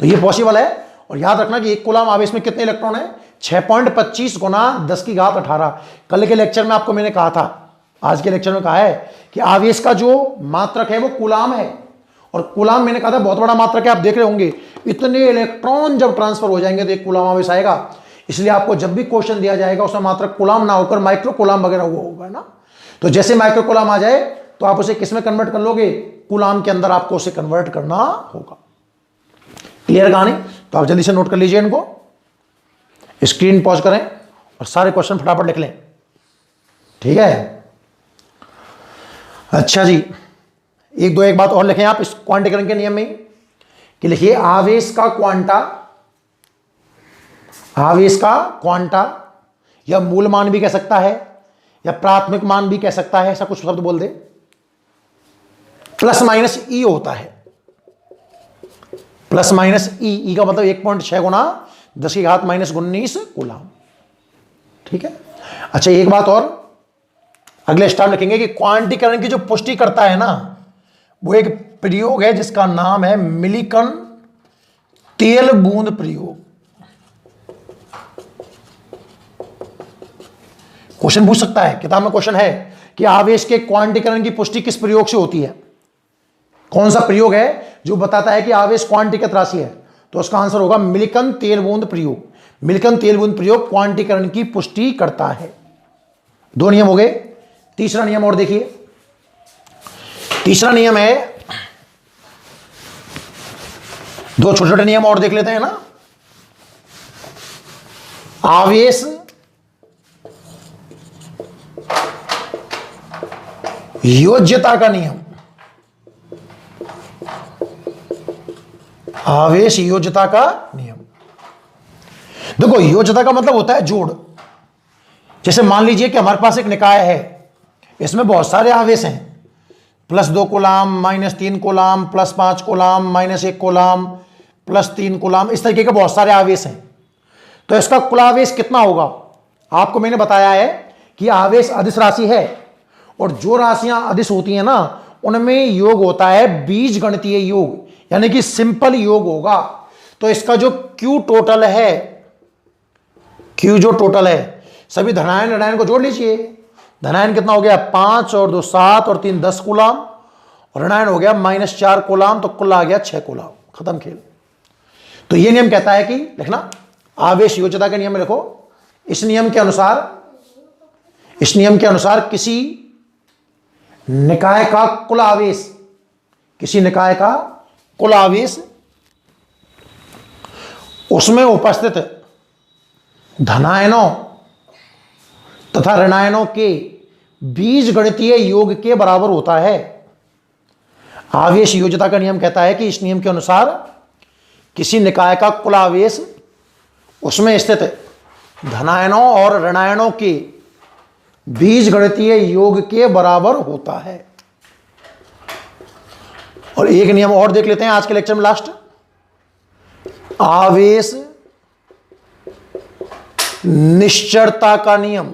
तो ये पॉसिबल है। और याद रखना कि एक कूलाम आवेश में कितने इलेक्ट्रॉन है? 6.25 गुना 10 की घात 18। कल के लेक्चर में आपको मैंने कहा था, आज के लेक्चर में कहा है कि आवेश का जो मात्रक है वो कूलाम है, और कूलाम मैंने कहा था बहुत बड़ा मात्रक है। आप देख रहे होंगे इतने इलेक्ट्रॉन जब ट्रांसफर हो जाएंगे तो एक कूलाम आवेश आएगा। इसलिए आपको जब भी क्वेश्चन दिया जाएगा उसमें मात्रक कूलाम ना होकर माइक्रो कूलाम वगैरह हुआ होगा ना, तो जैसे माइक्रो कूलाम आ जाए तो आप उसे किस में कन्वर्ट कर लोगे? कूलाम के अंदर आपको उसे कन्वर्ट करना होगा। क्लियर कहानी? तो आप जल्दी से नोट कर लीजिए इनको, स्क्रीन पॉज करें और सारे क्वेश्चन फटाफट लिख लें, ठीक है? अच्छा जी, एक बात और लिखें आप इस क्वांटीकरण के नियम में कि लिखिए आवेश का क्वांटा या मूल मान भी कह सकता है या प्राथमिक मान भी कह सकता है, ऐसा कुछ शब्द बोल दे, प्लस माइनस ई होता है। प्लस माइनस ई का मतलब 1.6 गुना 10 की घात -19 कूलाम, ठीक है? अच्छा, एक बात और अगले स्टेप लिखेंगे कि क्वांटीकरण की जो पुष्टि करता है ना, वो एक प्रयोग है जिसका नाम है मिलिकन तेल बूंद प्रयोग। क्वेश्चन पूछ सकता है, किताब में क्वेश्चन है कि आवेश के क्वांटीकरण की पुष्टि किस प्रयोग से होती है? कौन सा प्रयोग है जो बताता है कि आवेश क्वांटीकृत राशि है? तो उसका आंसर होगा मिलिकन तेल बूंद प्रयोग। मिलिकन तेल बूंद प्रयोग क्वांटीकरण की पुष्टि करता है। 2 नियम हो गए। तीसरा नियम और देखिए, तीसरा नियम है, 2 छोटे छोटे नियम और देख लेते हैं ना। आवेश योज्यता का नियम, आवेश योज्यता का नियम। देखो, योज्यता का मतलब होता है जोड़। जैसे मान लीजिए कि हमारे पास एक निकाय है, इसमें बहुत सारे आवेश हैं, +2 coulomb, -3 coulomb, +5 coulomb, -1 coulomb, +3 coulomb, इस तरीके के बहुत सारे आवेश हैं। तो इसका कुल आवेश कितना होगा? आपको मैंने बताया है कि आवेश अदिश राशि है, और जो राशियां अदिश होती हैं ना, उनमें योग होता है बीजगणितीय योग, यानी कि सिंपल योग होगा। तो इसका जो Q टोटल है, Q जो टोटल है, सभी धनायन ऋणायन को जोड़ लीजिए। धनायन कितना हो गया? 5 और 2 7 और 3 10 कूलाम, और ऋणायन हो गया -4 कूलाम, तो कुल आ गया 6 कूलाम। खत्म खेल। तो यह नियम कहता है कि, लिखना आवेश योज्यता के नियम में लिखो, इस नियम के अनुसार किसी निकाय का कुल आवेश, किसी निकाय का कुल आवेश, उसमें उपस्थित धनायनों तथा ऋणायनों के बीजगणितीय योग के बराबर होता है। आवेश योज्यता का नियम कहता है कि इस नियम के अनुसार किसी निकाय का कुल आवेश, उसमें स्थित धनायनों और ऋणायनों के बीजगणितीय योग के बराबर होता है। और एक नियम और देख लेते हैं आज के लेक्चर में, लास्ट, आवेश निश्चरता का नियम।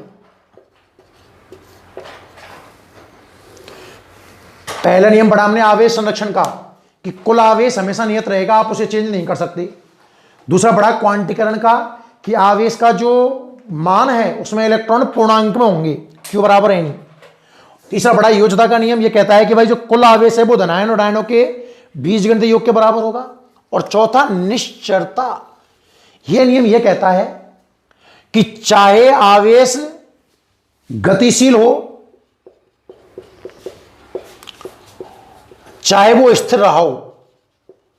पहला नियम पढ़ा हमने आवेश संरक्षण का, कि कुल आवेश हमेशा नियत रहेगा, आप उसे चेंज नहीं कर सकते। दूसरा पढ़ा क्वांटीकरण का, कि आवेश का जो मान है उसमें इलेक्ट्रॉन पूर्णांक में होंगे, Q बराबर है नहीं। तीसरा पढ़ा योज्यता का नियम, ये कहता है कि भाई जो कुल आवेश है वो धनायन और ऋणायनों के बीजगणितीय योग के बराबर होगा। और चौथा निश्चरता, यह नियम यह कहता है कि चाहे आवेश गतिशील हो चाहे वो स्थिर रहा हो,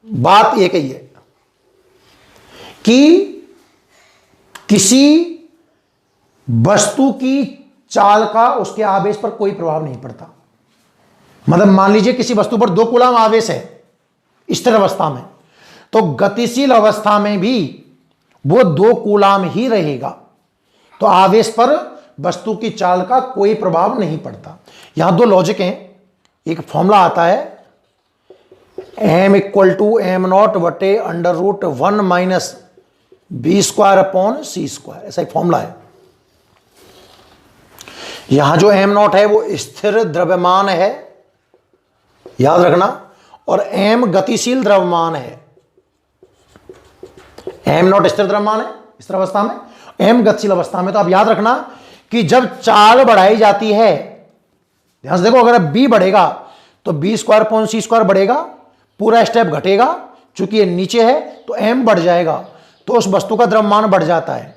बात एक ही है कि किसी वस्तु की चाल का उसके आवेश पर कोई प्रभाव नहीं पड़ता। मतलब मान लीजिए किसी वस्तु पर 2 कूलाम आवेश है स्थिर अवस्था में, तो गतिशील अवस्था में भी वो 2 कूलाम ही रहेगा। तो आवेश पर वस्तु की चाल का कोई प्रभाव नहीं पड़ता। यहां दो लॉजिक हैं। एक फॉर्मूला आता है m equal to m nought बटे under root 1 minus b square upon c square, ऐसा एक फॉर्मूला है। यहां जो m नॉट है वो स्थिर द्रव्यमान है, याद रखना, और m गतिशील द्रव्यमान है। m नॉट स्थिर द्रव्यमान है स्थिर अवस्था में, m गतिशील अवस्था में। तो आप याद रखना कि जब चाल बढ़ाई जाती है, ध्यान से देखो, अगर b बढ़ेगा तो B square upon c square बढ़ेगा, पूरा स्टेप घटेगा, चूंकि ये नीचे है तो m बढ़ जाएगा, तो उस वस्तु का द्रव्यमान बढ़ जाता है।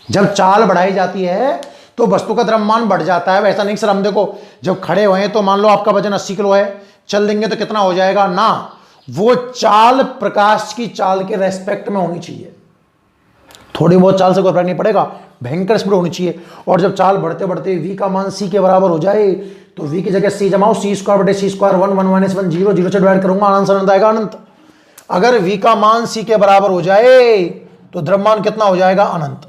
जब चाल बढ़ाई जाती है तो वस्तु का द्रव्यमान बढ़ जाता है। वैसा नहीं सर हम देखो जब खड़े हुए हैं तो मान लो आपका वजन 80 किलो है, चल देंगे तो कितना हो जाएगा ना, वो चाल प्रकाश की चाल के रेस्पेक्ट में होनी चाहिए। थोड़ी बहुत चाल से कोई फर्क नहीं पड़ेगा, भयंकर स्पीड होनी चाहिए। और जब चाल बढ़ते बढ़ते v का मान c के बराबर हो जाए तो v की जगह c जमाओ, सी स्क्वायर बटे सी स्क्वायर 1 1 माइनस 1 0 0 से डिवाइड करूंगा, आंसर अनंत आएगा, अनंत। अगर v का मान c के बराबर हो जाए तो द्रव्यमान कितना हो जाएगा, अनंत।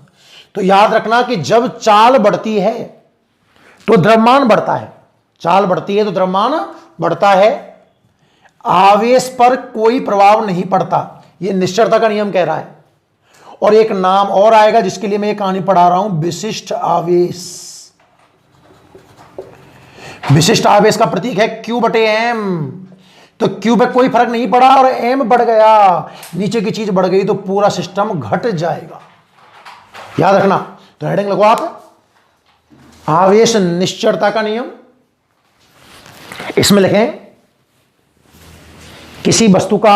तो याद रखना कि जब चाल बढ़ती है तो द्रव्यमान बढ़ता है, चाल बढ़ती है तो द्रव्यमान बढ़ता है, आवेश पर कोई प्रभाव नहीं पड़ता, यह निश्चलता का नियम कह रहा है। और एक नाम और आएगा जिसके लिए मैं ये कहानी पढ़ा रहा हूं, विशिष्ट आवेश। विशिष्ट आवेश का प्रतीक है Q बटे M। तो Q पे कोई फर्क नहीं पड़ा और M बढ़ गया, नीचे की चीज बढ़ गई तो पूरा सिस्टम घट जाएगा, याद रखना। तो हेडिंग लगो आप, आवेश निश्चलता का नियम। इसमें लिखें किसी वस्तु का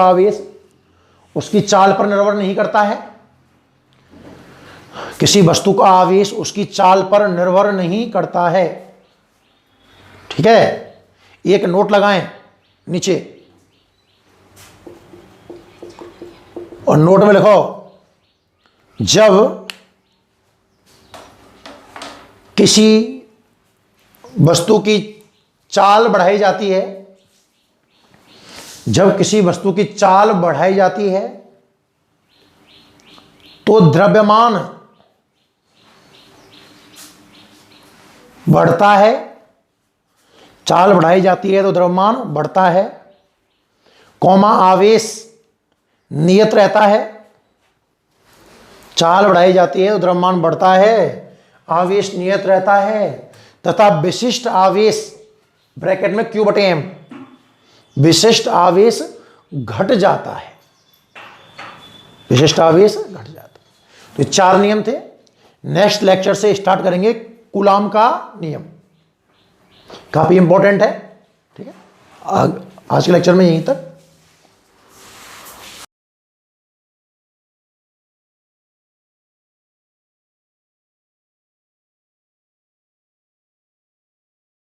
आवेश उसकी चाल पर निर्भर नहीं करता है, किसी वस्तु का आवेश उसकी चाल पर निर्भर नहीं करता है, ठीक है। एक नोट लगाएं नीचे और नोट में लिखो, जब किसी वस्तु की चाल बढ़ाई जाती है, जब किसी वस्तु की चाल बढ़ाई जाती है तो द्रव्यमान बढ़ता है, चाल बढ़ाई जाती है तो द्रव्यमान बढ़ता है, कौमा आवेश नियत रहता है। चाल बढ़ाई जाती है तो द्रव्यमान बढ़ता है, आवेश नियत रहता है, तथा विशिष्ट आवेश ब्रैकेट में Q बटे M, विशिष्ट आवेश घट जाता है, विशिष्ट आवेश घट जाता है। तो 4 नियम थे। नेक्स्ट लेक्चर से स्टार्ट करेंगे कूलाम का नियम, काफी इंपॉर्टेंट है, ठीक है। आज के लेक्चर में यहीं तक।